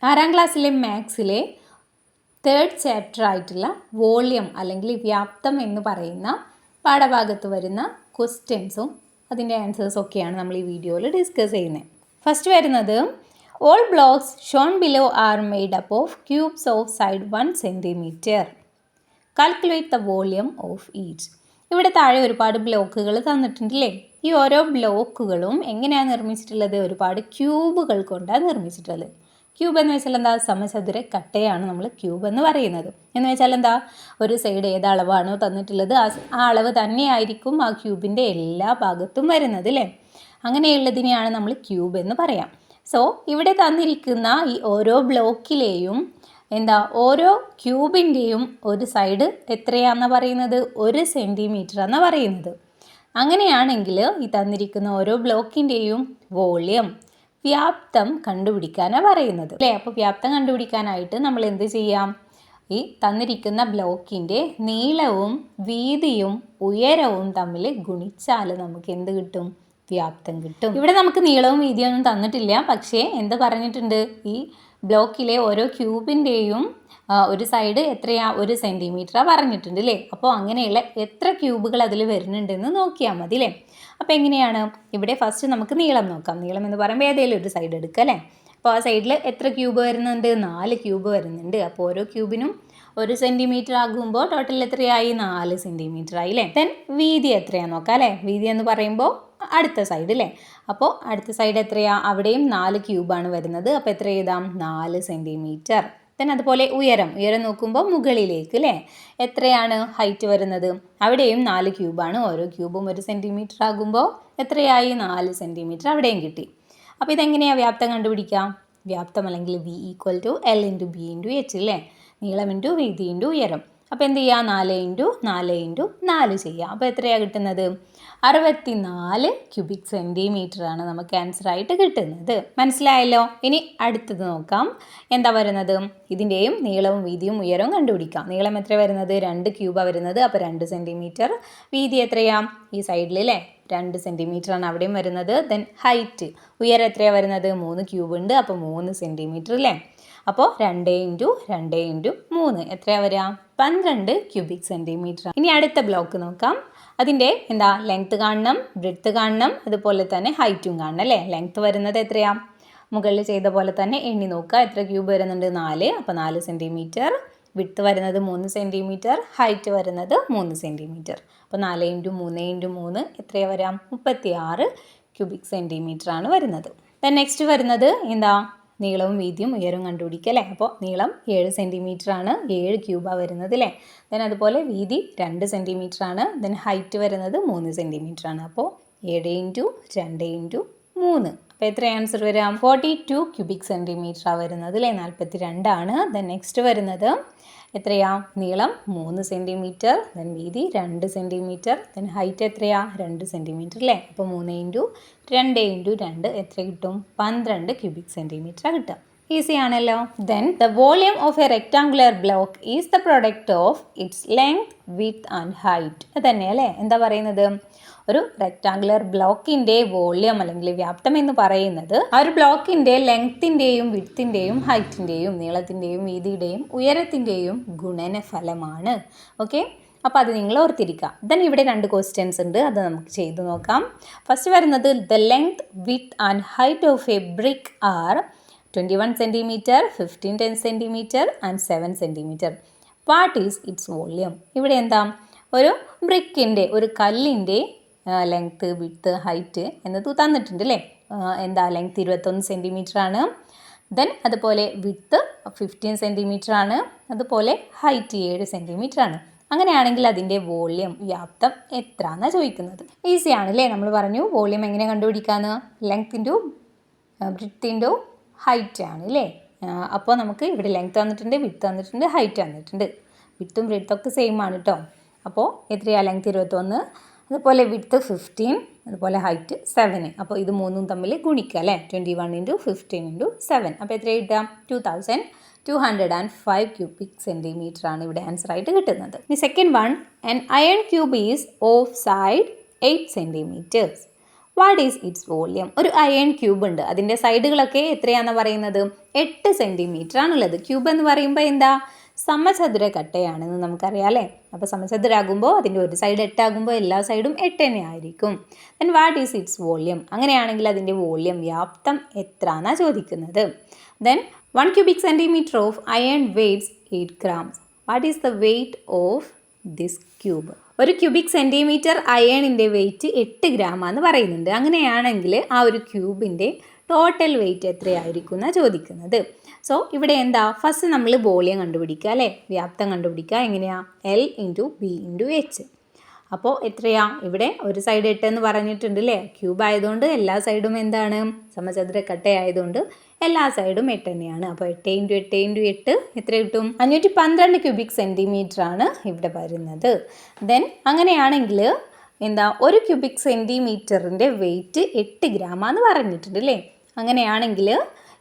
6ാം ക്ലാസ്സിലെ മാത്സിലെ 3rd chapter ആയിട്ടുള്ള volume അല്ലെങ്കിൽ വ്യാപ്തം എന്ന് പറയുന്ന പാഠഭാഗത്ത് വരുന്ന ക്വസ്റ്റ്യൻസും അതിൻ്റെ ആൻസേഴ്സും ഒക്കെയാണ് നമ്മൾ ഈ വീഡിയോയിൽ ഡിസ്കസ് ചെയ്യുന്നത്. ഫസ്റ്റ് വരുന്നത് all blocks Sean below are made up of cubes of side 1 centimetre. Calculate the volume of each. ഇവിടെ താഴെ ഒരുപാട് ബ്ലോക്കുകൾ തന്നിട്ടുണ്ടല്ലേ. ഈ ഓരോ ബ്ലോക്കുകളും എങ്ങനെയാണ് നിർമ്മിച്ചിട്ടുള്ളത്? ഒരുപാട് ക്യൂബുകൾ കൊണ്ടാണ് നിർമ്മിച്ചിട്ടുള്ളത്. ക്യൂബ് എന്ന് വെച്ചാൽ എന്താ? സമചതുര കട്ടയാണ് നമ്മൾ ക്യൂബ് എന്ന് പറയുന്നത്. എന്ന് വെച്ചാൽ എന്താ? ഒരു സൈഡ് ഏത് അളവാണോ തന്നിട്ടുള്ളത് ആ അളവ് തന്നെയായിരിക്കും ആ ക്യൂബിൻ്റെ എല്ലാ ഭാഗത്തും വരുന്നത് അല്ലേ. അങ്ങനെയുള്ളതിനെയാണ് നമ്മൾ ക്യൂബ് എന്ന് പറയാം. സോ ഇവിടെ തന്നിരിക്കുന്ന ഈ ഓരോ ബ്ലോക്കിലെയും ഓരോ ക്യൂബിൻ്റെയും ഒരു സൈഡ് എത്രയാണെന്ന് പറയുന്നത്? 1 സെൻറ്റിമീറ്റർ എന്ന് പറയുന്നത്. അങ്ങനെയാണെങ്കിൽ ഈ തന്നിരിക്കുന്ന ഓരോ ബ്ലോക്കിൻ്റെയും വോളിയം വ്യാപ്തം കണ്ടുപിടിക്കാനാണ് പറയുന്നത് അല്ലേ. അപ്പോൾ വ്യാപ്തം കണ്ടുപിടിക്കാനായിട്ട് നമ്മൾ എന്ത് ചെയ്യാം? ഈ തന്നിരിക്കുന്ന ബ്ലോക്കിൻ്റെ നീളവും വീതിയും ഉയരവും തമ്മിൽ ഗുണിച്ചാൽ നമുക്ക് എന്ത് കിട്ടും? വ്യാപ്തം കിട്ടും. ഇവിടെ നമുക്ക് നീളവും വീതിയൊന്നും തന്നിട്ടില്ല, പക്ഷേ എന്ത് പറഞ്ഞിട്ടുണ്ട്? ഈ ബ്ലോക്കിലെ ഓരോ ക്യൂബിൻ്റെയും ഒരു സൈഡ് എത്രയാ? 1 സെൻറ്റിമീറ്റർ പറഞ്ഞിട്ടുണ്ട് അല്ലേ. അപ്പോൾ അങ്ങനെയുള്ള എത്ര ക്യൂബുകൾ അതിൽ വരുന്നുണ്ടെന്ന് നോക്കിയാൽ മതി അല്ലേ. അപ്പോൾ എങ്ങനെയാണ്? ഇവിടെ ഫസ്റ്റ് നമുക്ക് നീളം നോക്കാം. നീളം എന്ന് പറയുമ്പോൾ ഏതെങ്കിലും ഒരു സൈഡ് എടുക്കുക അല്ലേ. അപ്പോൾ ആ സൈഡിൽ എത്ര ക്യൂബ് വരുന്നുണ്ട്? 4 ക്യൂബ് വരുന്നുണ്ട്. അപ്പോൾ ഓരോ ക്യൂബിനും 1 സെൻറ്റിമീറ്റർ ആകുമ്പോൾ ടോട്ടൽ എത്രയായി? 4 സെൻറ്റിമീറ്റർ ആയി അല്ലേ. ദെൻ വീതി എത്രയാണെന്ന് നോക്കാം അല്ലേ. വീതി എന്ന് പറയുമ്പോൾ അടുത്ത സൈഡ് അല്ലേ. അപ്പോൾ അടുത്ത സൈഡ് എത്രയാ? അവിടെയും 4 ക്യൂബാണ് വരുന്നത്. അപ്പോൾ എത്ര എഴുതാം? 4 സെൻറ്റിമീറ്റർ. ദെൻ അതുപോലെ ഉയരം നോക്കുമ്പോൾ മുകളിലേക്ക് അല്ലേ. എത്രയാണ് ഹൈറ്റ് വരുന്നത്? അവിടെയും 4 ക്യൂബാണ്. ഓരോ ക്യൂബും 1 സെൻറ്റിമീറ്റർ ആകുമ്പോൾ എത്രയായി? 4 സെൻറ്റിമീറ്റർ അവിടെയും കിട്ടി. അപ്പോൾ ഇതെങ്ങനെയാണ് വ്യാപ്തം കണ്ടുപിടിക്കാം? വ്യാപ്തം അല്ലെങ്കിൽ V = L × B × H അല്ലേ. നീളം ഇൻറ്റു വീതി ഇൻറ്റു ഉയരം. അപ്പോൾ എന്ത് ചെയ്യുക? 4 × 4 × 4 ചെയ്യുക. അപ്പോൾ എത്രയാണ് കിട്ടുന്നത്? 64 ക്യൂബിക് സെൻറ്റിമീറ്റർ ആണ് നമുക്ക് ആൻസറായിട്ട് കിട്ടുന്നത്. മനസ്സിലായല്ലോ. ഇനി അടുത്തത് നോക്കാം. എന്താ വരുന്നത്? ഇതിൻ്റെയും നീളവും വീതിയും ഉയരവും കണ്ടുപിടിക്കാം. നീളം എത്ര വരുന്നത്? 2 ക്യൂബാണ് വരുന്നത്. അപ്പോൾ 2 സെൻറ്റിമീറ്റർ. വീതി എത്രയാ? ഈ സൈഡിൽ അല്ലേ 2 സെൻറ്റിമീറ്റർ ആണ് അവിടെയും വരുന്നത്. ദെൻ ഹൈറ്റ് ഉയരം എത്രയാണ് വരുന്നത്? 3 ക്യൂബ് ഉണ്ട്. അപ്പോൾ 3 സെൻറ്റിമീറ്റർ അല്ലേ. അപ്പോൾ 2 × 2 × 3 എത്രയാണ് വരിക? 12 ക്യൂബിക് സെൻറ്റിമീറ്റർ. ഇനി അടുത്ത ബ്ലോക്ക് നോക്കാം. അതിൻ്റെ ലെങ്ത്ത് കാണണം, ബ്രെഡ്ത്ത് കാണണം, അതുപോലെ തന്നെ ഹൈറ്റും കാണണം അല്ലേ. ലെങ്ത്ത് വരുന്നത് എത്രയാ? മുകളിൽ ചെയ്ത പോലെ തന്നെ എണ്ണി നോക്കുക. എത്ര ക്യൂബ് വരുന്നുണ്ട്? 4. അപ്പോൾ 4 സെൻറ്റിമീറ്റർ. വിഡ്ത്ത് വരുന്നത് 3 സെൻറ്റിമീറ്റർ. ഹൈറ്റ് വരുന്നത് 3 സെൻറ്റിമീറ്റർ. അപ്പോൾ 4 × 3 × 3 എത്രയാണ് വരാം? 36 ക്യൂബിക് സെൻറ്റിമീറ്റർ ആണ് വരുന്നത്. ദെൻ നെക്സ്റ്റ് വരുന്നത് നീളവും വീതിയും ഉയരവും കണ്ടുപിടിക്കുക അല്ലേ. അപ്പോൾ നീളം 7 സെൻറ്റിമീറ്റർ ആണ്. 7 ക്യൂബാണ് വരുന്നത് അല്ലേ. ദെൻ അതുപോലെ വീതി 2 സെൻറ്റിമീറ്റർ ആണ്. ദെൻ ഹൈറ്റ് വരുന്നത് 3 സെൻറ്റിമീറ്റർ ആണ്. അപ്പോൾ 7 × 2 × 3. അപ്പോൾ എത്ര ആൻസർ വരാം? 42 ക്യൂബിക് സെൻറ്റിമീറ്റർ ആണ് വരുന്നത് അല്ലേ. 42 ആണ്. ദെൻ നെക്സ്റ്റ് വരുന്നത് എത്രയാ? നീളം 3 സെൻറ്റിമീറ്റർ. ദെൻ വീതി 2 സെൻറ്റിമീറ്റർ. ദെൻ ഹൈറ്റ് എത്രയാ? 2 സെൻറ്റിമീറ്റർ അല്ലേ. അപ്പോൾ 3 × 2 × 2 എത്ര കിട്ടും? 12 ക്യൂബിക് സെൻറ്റിമീറ്റർ കിട്ടുക. ഈസി ആണല്ലോ. Then the volume of a rectangular block is the product of its length, width and height. അത് തന്നെ അല്ലേ. എന്താ പറയുന്നത്? ഒരു റെക്ടാങ്കുലർ ബ്ലോക്കിൻ്റെ വോളിയം അല്ലെങ്കിൽ വ്യാപ്തം എന്ന് പറയുന്നത് ആ ഒരു ബ്ലോക്കിൻ്റെ ലെങ്ത്തിൻ്റെയും വിഡ്ത്തിൻ്റെയും ഹൈറ്റിൻ്റെയും നീളത്തിൻ്റെയും വീതിയുടെയും ഉയരത്തിൻ്റെയും ഗുണനഫലമാണ്. ഓക്കെ, അപ്പോൾ അത് നിങ്ങൾ ഓർത്തിരിക്കുക. ദെൻ ഇവിടെ 2 ക്വസ്റ്റ്യൻസ് ഉണ്ട്, അത് നമുക്ക് ചെയ്തു നോക്കാം. ഫസ്റ്റ് വരുന്നത് the length, width and height of a brick are 21 centimetre, 15 centimetre and 7 centimetre. What is its volume? ഇവിടെ ഒരു ബ്രിക്കിൻ്റെ, ഒരു കല്ലിൻ്റെ ലെങ്ത്ത്, വിഡ്ത്ത്, ഹൈറ്റ് എന്നത് തന്നിട്ടുണ്ട് അല്ലേ. ലെങ്ത്ത് 21 സെൻറ്റിമീറ്റർ ആണ്. ദെൻ അതുപോലെ വിഡ്ത്ത് 15 സെൻറ്റിമീറ്റർ ആണ്. അതുപോലെ ഹൈറ്റ് 7 സെൻറ്റിമീറ്റർ ആണ്. അങ്ങനെയാണെങ്കിൽ അതിൻ്റെ വോളിയം വ്യാപ്തം എത്ര എന്നാണ് ചോദിക്കുന്നത്. ഈസി ആണല്ലേ. നമ്മൾ പറഞ്ഞു വോളിയം എങ്ങനെ കണ്ടുപിടിക്കാമെന്ന്. ലെങ്ത്തിൻ്റെ ബ്രിത്തിൻ്റെ ഹൈറ്റ് ആണ് അല്ലേ. അപ്പോൾ നമുക്ക് ഇവിടെ ലെങ്ത്ത് തന്നിട്ടുണ്ട്, വിഡ്ത്ത് തന്നിട്ടുണ്ട്, ഹൈറ്റ് തന്നിട്ടുണ്ട്. വിഡ്ത്തും ബ്രിത്തൊക്കെ സെയിം ആണ് കേട്ടോ. അപ്പോൾ എത്രയാണ്? ലെങ്ത്ത് 21, അതുപോലെ വിഡ്ത്ത് 15, അതുപോലെ ഹൈറ്റ് 7. അപ്പോൾ ഇത് മൂന്നും തമ്മിൽ ഗുണിക്കുക അല്ലേ. 21 × 15 × 7. അപ്പോൾ എത്ര കിട്ടുക? 2205 ക്യൂബിക് സെൻറ്റിമീറ്റർ ആണ് ഇവിടെ ആൻസർ ആയിട്ട് കിട്ടുന്നത്. ഇനി second one, an iron cube is of side 8 centimetres. What is its volume? ഒരു അയൺ ക്യൂബ് ഉണ്ട്, അതിൻ്റെ സൈഡുകളൊക്കെ എത്രയാണെന്ന് പറയുന്നത് 8 സെൻറ്റിമീറ്റർ ആണുള്ളത്. ക്യൂബ് എന്ന് പറയുമ്പോൾ എന്താ, സമചതുര കട്ടയാണെന്ന് നമുക്കറിയാം അല്ലേ. അപ്പോൾ സമചതുരാകുമ്പോൾ അതിൻ്റെ ഒരു സൈഡ് 8 ആകുമ്പോൾ എല്ലാ സൈഡും 8 തന്നെ ആയിരിക്കും. Then what is its volume? അങ്ങനെയാണെങ്കിൽ അതിൻ്റെ വോളിയം വ്യാപ്തം എത്ര എന്നാണ് ചോദിക്കുന്നത്. Then 1 cubic centimeter of iron weighs 8 grams. What is the weight of this cube? ഒരു ക്യൂബിക് സെൻറ്റിമീറ്റർ അയണിൻ്റെ വെയിറ്റ് 8 ഗ്രാം ആണെന്ന് പറയുന്നുണ്ട്. അങ്ങനെയാണെങ്കിൽ ആ ഒരു ക്യൂബിൻ്റെ ടോട്ടൽ വെയിറ്റ് എത്രയായിരിക്കും എന്നാണ് ചോദിക്കുന്നത്. സോ ഇവിടെ എന്താ, ഫസ്റ്റ് നമ്മൾ വോളിയം കണ്ടുപിടിക്കുക അല്ലേ, വ്യാപ്തം കണ്ടുപിടിക്കുക. എങ്ങനെയാണ്? L × B × H. അപ്പോൾ എത്രയാ, ഇവിടെ ഒരു സൈഡ് 8 എന്ന് പറഞ്ഞിട്ടുണ്ട് അല്ലേ. ക്യൂബ് ആയതുകൊണ്ട് എല്ലാ സൈഡും എന്താണ്, സമചതുര കട്ടയായതുകൊണ്ട് എല്ലാ സൈഡും 8 തന്നെയാണ്. അപ്പോൾ 8 × 8 × 8 എത്ര കിട്ടും? 512 ക്യൂബിക് സെൻറ്റിമീറ്റർ ആണ് ഇവിടെ വരുന്നത്. ദെൻ അങ്ങനെയാണെങ്കിൽ എന്താ, ഒരു ക്യൂബിക് സെൻറ്റിമീറ്ററിൻ്റെ വെയിറ്റ് 8 ഗ്രാമാന്ന് പറഞ്ഞിട്ടുണ്ട് അല്ലേ. അങ്ങനെയാണെങ്കിൽ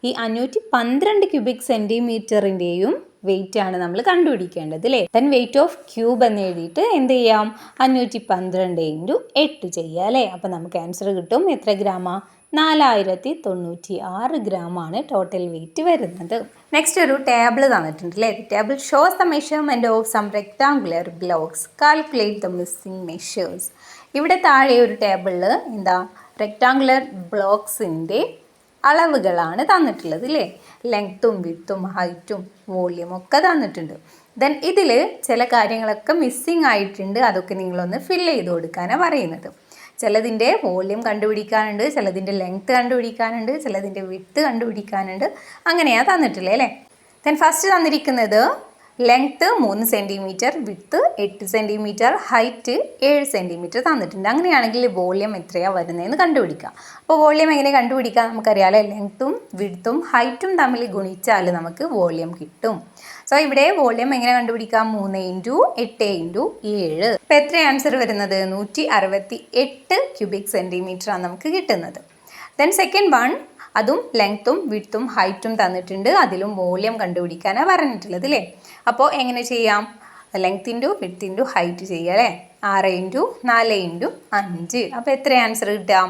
ഈ 512 ക്യൂബിക് സെൻറ്റിമീറ്ററിൻ്റെയും വെയിറ്റ് ആണ് നമ്മൾ കണ്ടുപിടിക്കേണ്ടത് അല്ലേ. ദെൻ വെയിറ്റ് ഓഫ് ക്യൂബ് എന്ന് എഴുതിയിട്ട് എന്ത് ചെയ്യാം, 512 × 8 ചെയ്യുക അല്ലേ. അപ്പോൾ നമുക്ക് ആൻസർ കിട്ടും. എത്ര ഗ്രാമാ? 4096 ഗ്രാമാണ് ടോട്ടൽ വെയിറ്റ് വരുന്നത്. നെക്സ്റ്റ് ഒരു ടേബിൾ തന്നിട്ടുണ്ട് അല്ലേ. Table shows the measurement of some rectangular blocks. Calculate the missing measures. ഇവിടെ താഴെ ഒരു ടേബിളിൽ എന്താ, റെക്ടാങ്കുലർ ബ്ലോക്സിൻ്റെ അളവുകളാണ് തന്നിട്ടുള്ളത് അല്ലേ. ലെങ്ത്തും വിഡ്ത്തും ഹൈറ്റും വോളിയം ഒക്കെ തന്നിട്ടുണ്ട്. ദെൻ ഇതിൽ ചില കാര്യങ്ങളൊക്കെ മിസ്സിങ് ആയിട്ടുണ്ട്, അതൊക്കെ നിങ്ങളൊന്ന് ഫില്ല് ചെയ്ത് കൊടുക്കാനാണ് പറയുന്നത്. ചിലതിൻ്റെ വോളിയം കണ്ടുപിടിക്കാനുണ്ട്, ചിലതിൻ്റെ ലെങ്ത്ത് കണ്ടുപിടിക്കാനുണ്ട്, ചിലതിൻ്റെ വിഡ്ത്ത് കണ്ടുപിടിക്കാനുണ്ട്. അങ്ങനെയാണ് തന്നിട്ടില്ലേ അല്ലേ. ദെൻ ഫസ്റ്റ് തന്നിരിക്കുന്നത് length 3 centimetre, width 8 centimetre, height 7 centimetre തന്നിട്ടുണ്ട്. അങ്ങനെയാണെങ്കിൽ വോളിയം എത്രയാണ് വരുന്നതെന്ന് കണ്ടുപിടിക്കാം. അപ്പോൾ വോളിയം എങ്ങനെ കണ്ടുപിടിക്കാം നമുക്കറിയാമല്ലോ. ലെങ്ത്തും വിഡ്ത്തും ഹൈറ്റും തമ്മിൽ ഗുണിച്ചാൽ നമുക്ക് വോളിയം കിട്ടും. സോ ഇവിടെ വോളിയം എങ്ങനെ കണ്ടുപിടിക്കാം? 3 × 8 × 7. അപ്പോൾ എത്ര ആൻസർ വരുന്നത്? 168 ക്യൂബിക് സെൻറ്റിമീറ്റർ ആണ് നമുക്ക് കിട്ടുന്നത്. ദെൻ സെക്കൻഡ് വൺ, അതും ലെങ്ത്തും വിഡ്ത്തും ഹൈറ്റും തന്നിട്ടുണ്ട്, അതിലും വോളിയം കണ്ടുപിടിക്കാനാണ് പറഞ്ഞിട്ടുള്ളത് അല്ലേ. അപ്പോൾ എങ്ങനെ ചെയ്യാം? ലെങ്ത് × വിഡ്ത്ത് × ഹൈറ്റ് ചെയ്യുക അല്ലേ. 6 × 4 × 5. അപ്പോൾ എത്ര ആൻസർ കിട്ടാം?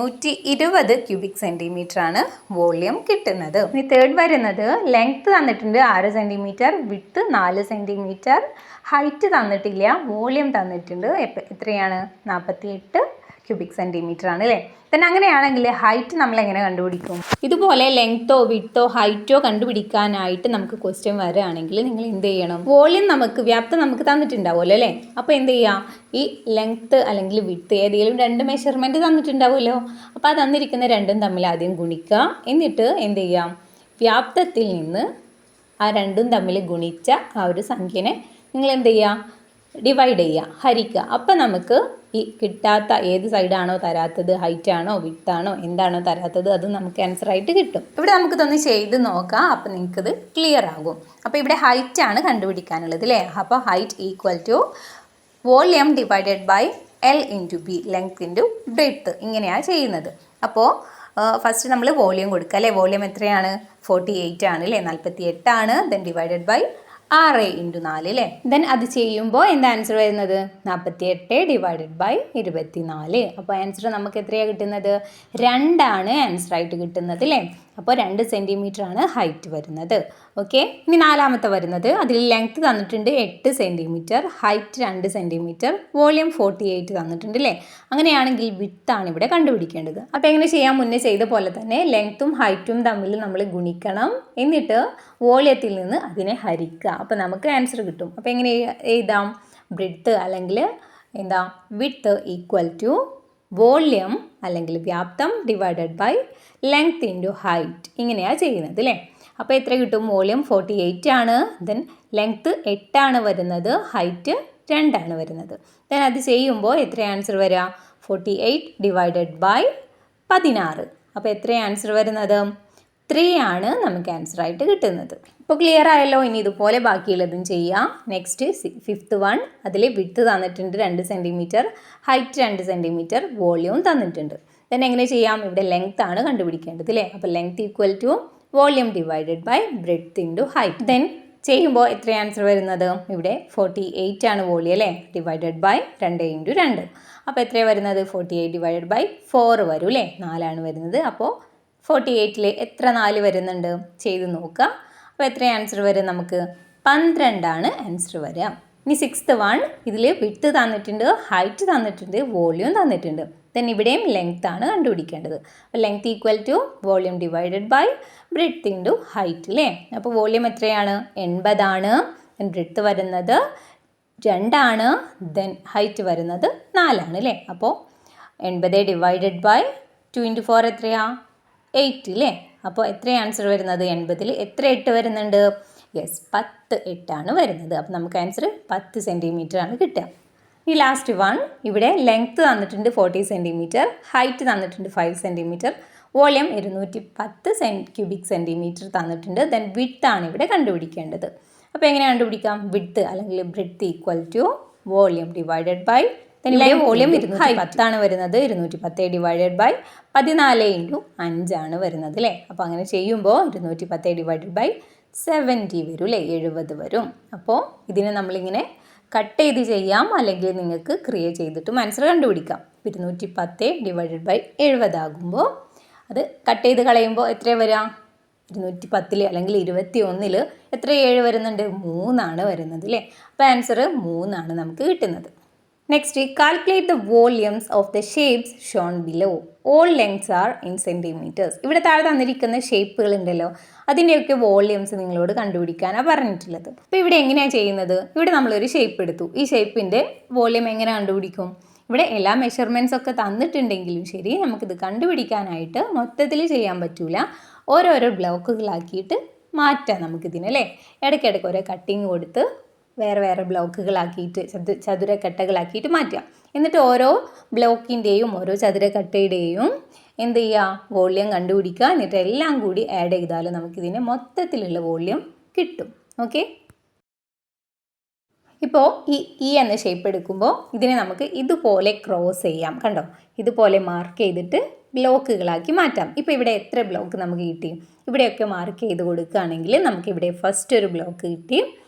120 ക്യൂബിക് സെൻറ്റിമീറ്റർ ആണ് വോളിയം കിട്ടുന്നത്. ഇനി തേർഡ് വരുന്നത് ലെങ്ത്ത് തന്നിട്ടുണ്ട് 6 സെൻറ്റിമീറ്റർ, വിഡ്ത്ത് 4 സെൻറ്റിമീറ്റർ, ഹൈറ്റ് തന്നിട്ടില്ല, വോളിയം തന്നിട്ടുണ്ട്. എത്രയാണ്? 48 ക്യൂബിക് സെൻറ്റിമീറ്റർ ആണ് അല്ലേ. പിന്നെ അങ്ങനെയാണെങ്കിൽ ഹൈറ്റ് നമ്മൾ എങ്ങനെ കണ്ടുപിടിക്കും? ഇതുപോലെ ലെങ്ത്തോ വിഡ്ത്തോ ഹൈറ്റോ കണ്ടുപിടിക്കാനായിട്ട് നമുക്ക് ക്വസ്റ്റ്യൻ വരികയാണെങ്കിൽ നിങ്ങൾ എന്ത് ചെയ്യണം? വോളിയം നമുക്ക്, വ്യാപ്തം നമുക്ക് തന്നിട്ടുണ്ടാവുമല്ലോ അല്ലേ. അപ്പോൾ എന്ത് ചെയ്യുക, ഈ ലെങ്ത്ത് അല്ലെങ്കിൽ വിഡ്ത്ത് ഏതെങ്കിലും 2 മെഷർമെൻറ്റ് തന്നിട്ടുണ്ടാവുമല്ലോ. അപ്പോൾ ആ തന്നിരിക്കുന്ന രണ്ടും തമ്മിൽ ആദ്യം ഗുണിക്കുക. എന്നിട്ട് എന്ത് ചെയ്യാം, വ്യാപ്തത്തിൽ നിന്ന് ആ രണ്ടും തമ്മിൽ ഗുണിച്ച ആ ഒരു സംഖ്യനെ നിങ്ങൾ എന്ത് ചെയ്യുക, ഡിവൈഡ് ചെയ്യുക, ഹരിക്കുക. അപ്പം നമുക്ക് ഈ കിട്ടാത്ത ഏത് സൈഡാണോ തരാത്തത്, ഹൈറ്റാണോ വിഡ്ത്താണോ എന്താണോ തരാത്തത്, അത് നമുക്ക് ആൻസറായിട്ട് കിട്ടും. ഇവിടെ നമുക്കിതൊന്ന് ചെയ്ത് നോക്കാം, അപ്പം നിങ്ങൾക്കിത് ക്ലിയർ ആകും. അപ്പോൾ ഇവിടെ ഹൈറ്റാണ് കണ്ടുപിടിക്കാനുള്ളത് അല്ലേ. അപ്പോൾ height equal to volume divided by L × B, length × breadth. ഇങ്ങനെയാണ് ചെയ്യുന്നത്. അപ്പോൾ ഫസ്റ്റ് നമ്മൾ വോളിയം കൊടുക്കുക അല്ലേ. വോളിയം എത്രയാണ്? 48 ആണ് അല്ലേ, 48 ആണ്. ദെൻ ഡിവൈഡഡ് ബൈ 6 × 4 അല്ലേ. ദെൻ അത് ചെയ്യുമ്പോൾ എന്താ ആൻസർ വരുന്നത്? 48 ഡിവൈഡഡ് ബൈ 24. അപ്പോൾ ആൻസർ നമുക്ക് എത്രയാണ് കിട്ടുന്നത്? 2 ആണ് ആൻസറായിട്ട് കിട്ടുന്നത് അല്ലേ. അപ്പോൾ 2 സെൻറ്റിമീറ്റർ ആണ് ഹൈറ്റ് വരുന്നത്. ഓക്കെ. ഇനി നാലാമത്തെ വരുന്നത്, അതിൽ ലെങ്ത്ത് തന്നിട്ടുണ്ട് 8 സെൻറ്റിമീറ്റർ, ഹൈറ്റ് 2 സെൻറ്റിമീറ്റർ, വോളിയം 48 തന്നിട്ടുണ്ട് അല്ലേ. അങ്ങനെയാണെങ്കിൽ വിഡ്ത്താണ് ഇവിടെ കണ്ടുപിടിക്കേണ്ടത്. അപ്പോൾ എങ്ങനെ ചെയ്യാം? മുന്നേ ചെയ്ത പോലെ തന്നെ ലെങ്ത്തും ഹൈറ്റും തമ്മിൽ നമ്മൾ ഗുണിക്കണം, എന്നിട്ട് വോളിയത്തിൽ നിന്ന് അതിനെ ഹരിക്കുക. അപ്പോൾ നമുക്ക് ആൻസർ കിട്ടും. അപ്പോൾ എങ്ങനെ എഴുതാം? ബ്രെഡ്ത്ത് അല്ലെങ്കിൽ എന്താ, വിഡ്ത്ത് ഈക്വൽ ടു വോളിയം അല്ലെങ്കിൽ വ്യാപ്തം ഡിവൈഡഡ് ബൈ ലെങ്ത് × ഹൈറ്റ്. ഇങ്ങനെയാണ് ചെയ്യുന്നത് അല്ലേ. അപ്പോൾ എത്ര കിട്ടും? വോളിയം 48 ആണ്, ദെൻ ലെങ്ത്ത് 8 ആണ് വരുന്നത്, ഹൈറ്റ് 2 ആണ് വരുന്നത്. ദെൻ അത് ചെയ്യുമ്പോൾ എത്ര ആൻസർ വരിക? 48 ഡിവൈഡഡ് ബൈ 16. അപ്പോൾ എത്ര ആൻസർ വരുന്നത്? 3 ആണ് നമുക്ക് ആൻസറായിട്ട് കിട്ടുന്നത്. ഇപ്പോൾ ക്ലിയർ ആയല്ലോ. ഇനി ഇതുപോലെ ബാക്കിയുള്ളതും ചെയ്യാം. നെക്സ്റ്റ് ഫിഫ്ത്ത് വൺ, അതിൽ വിഡ്ത്ത് തന്നിട്ടുണ്ട് 2 സെൻറ്റിമീറ്റർ, ഹൈറ്റ് 2 സെൻറ്റിമീറ്റർ, വോളിയവും തന്നിട്ടുണ്ട്. ദെൻ എങ്ങനെ ചെയ്യാം? ഇവിടെ ലെങ്ത് ആണ് കണ്ടുപിടിക്കേണ്ടത് അല്ലേ. അപ്പോൾ length equal to volume divided by breadth × height. Then ചെയ്യുമ്പോൾ എത്ര ആൻസർ വരുന്നത്? ഇവിടെ 48 ആണ് വോളിയം അല്ലേ, ഡിവൈഡഡ് ബൈ 2 × 2. അപ്പോൾ എത്രയാണ് വരുന്നത്? 48 ഡിവൈഡഡ് ബൈ 4 വരും അല്ലേ, 4 വരുന്നത്. അപ്പോൾ 48 എത്ര 4 വരുന്നുണ്ട്? ചെയ്ത് നോക്കുക. അപ്പോൾ എത്ര ആൻസർ വരും നമുക്ക്? 12 ആൻസർ വരിക. ഇനി 6th വൺ, ഇതിൽ വിഡ്ത്ത് തന്നിട്ടുണ്ട്, ഹൈറ്റ് തന്നിട്ടുണ്ട്, വോളിയം തന്നിട്ടുണ്ട്. ദെൻ ഇവിടെയും ലെങ്ത് ആണ് കണ്ടുപിടിക്കേണ്ടത്. അപ്പോൾ length equal to volume divided by breadth into height അല്ലേ. അപ്പോൾ വോളിയം എത്രയാണ്? 80 ആണ്. ദെൻ ബ്രെഡ്ത്ത് വരുന്നത് 2 ആണ്. ദെൻ ഹൈറ്റ് വരുന്നത് 4 ആണ് അല്ലേ. അപ്പോൾ 80 ഡിവൈഡഡ് ബൈ 2 × 4 എത്രയാ? 8 അല്ലേ. അപ്പോൾ എത്ര ആൻസർ വരുന്നത്? 80ൽ എത്ര 8 വരുന്നുണ്ട്? യെസ്, 10 8 വരുന്നത്. അപ്പോൾ നമുക്ക് ആൻസർ 10 സെൻറ്റിമീറ്റർ ആണ് കിട്ടുക. ഈ ലാസ്റ്റ് വൺ, ഇവിടെ ലെങ്ത്ത് തന്നിട്ടുണ്ട് 40 സെൻറ്റിമീറ്റർ, ഹൈറ്റ് തന്നിട്ടുണ്ട് 5 സെൻറ്റിമീറ്റർ, വോളിയം 210 ക്യൂബിക് സെൻറ്റിമീറ്റർ തന്നിട്ടുണ്ട്. ദെൻ വിഡ്ത്ത് ആണ് ഇവിടെ കണ്ടുപിടിക്കേണ്ടത്. അപ്പോൾ എങ്ങനെ കണ്ടുപിടിക്കാം? വിഡ്ത്ത് അല്ലെങ്കിൽ breadth equal to volume divided by volume 210 വരുന്നത്. 210 ഡിവൈഡഡ് ബൈ 14 × 5 വരുന്നത് അല്ലേ. അപ്പോൾ അങ്ങനെ ചെയ്യുമ്പോൾ 210 ഡിവൈഡഡ് ബൈ 70 വരും അല്ലേ, 70 വരും. അപ്പോൾ ഇതിനെ നമ്മളിങ്ങനെ കട്ട് ചെയ്ത് ചെയ്യാം, അല്ലെങ്കിൽ നിങ്ങൾക്ക് ക്രിയേറ്റ് ചെയ്തിട്ടും ആൻസർ കണ്ടുപിടിക്കാം. 210 ഡിവൈഡഡ് ബൈ 70 ആകുമ്പോൾ അത് കട്ട് ചെയ്ത് കളയുമ്പോൾ എത്ര വരാം? 210 അല്ലെങ്കിൽ 21 എത്ര 7 വരുന്നുണ്ട്? 3 വരുന്നത് അല്ലേ. അപ്പോൾ ആൻസർ 3 നമുക്ക് കിട്ടുന്നത്. Next, calculate the volumes of the shapes Sean below. All lengths are in centimetres. ഇവിടെ താഴെ തന്നിരിക്കുന്ന ഷേപ്പുകൾ ഉണ്ടല്ലോ, അതിൻ്റെയൊക്കെ വോളിയംസ് നിങ്ങളോട് കണ്ടുപിടിക്കാനാണ് പറഞ്ഞിട്ടുള്ളത്. അപ്പോൾ ഇവിടെ എങ്ങനെയാണ് ചെയ്യുന്നത്? ഇവിടെ നമ്മളൊരു ഷേപ്പ് എടുത്തു. ഈ ഷേപ്പിൻ്റെ വോളിയം എങ്ങനെ കണ്ടുപിടിക്കും? ഇവിടെ എല്ലാ മെഷർമെൻറ്റ്സ് ഒക്കെ തന്നിട്ടുണ്ടെങ്കിലും ശരി, നമുക്കിത് കണ്ടുപിടിക്കാനായിട്ട് മൊത്തത്തിൽ ചെയ്യാൻ പറ്റില്ല. ഓരോരോ ബ്ലോക്കുകളാക്കിയിട്ട് മാറ്റാം നമുക്കിതിനല്ലേ. ഇടയ്ക്കിടയ്ക്ക് ഓരോ കട്ടിങ് കൊടുത്ത് വേറെ വേറെ ബ്ലോക്കുകളാക്കിയിട്ട് ചതുരക്കട്ടകളാക്കിയിട്ട് മാറ്റാം. എന്നിട്ട് ഓരോ ബ്ലോക്കിൻ്റെയും ഓരോ ചതുരക്കട്ടയുടെയും എന്ത് ചെയ്യുക? വോളിയം കണ്ടുപിടിക്കുക. എന്നിട്ട് എല്ലാം കൂടി ആഡ് ചെയ്താൽ നമുക്കിതിനെ മൊത്തത്തിലുള്ള വോളിയം കിട്ടും. ഓക്കെ, ഇപ്പോൾ ഈ എന്ന ഷേപ്പ് എടുക്കുമ്പോൾ ഇതിനെ നമുക്ക് ഇതുപോലെ ക്രോസ് ചെയ്യാം. കണ്ടോ, ഇതുപോലെ മാർക്ക് ചെയ്തിട്ട് ബ്ലോക്കുകളാക്കി മാറ്റാം. ഇപ്പോൾ ഇവിടെ എത്ര ബ്ലോക്ക് നമുക്ക് കിട്ടി? ഇവിടെയൊക്കെ മാർക്ക് ചെയ്ത് കൊടുക്കുകയാണെങ്കിൽ നമുക്കിവിടെ ഫസ്റ്റ് ഒരു ബ്ലോക്ക് കിട്ടി,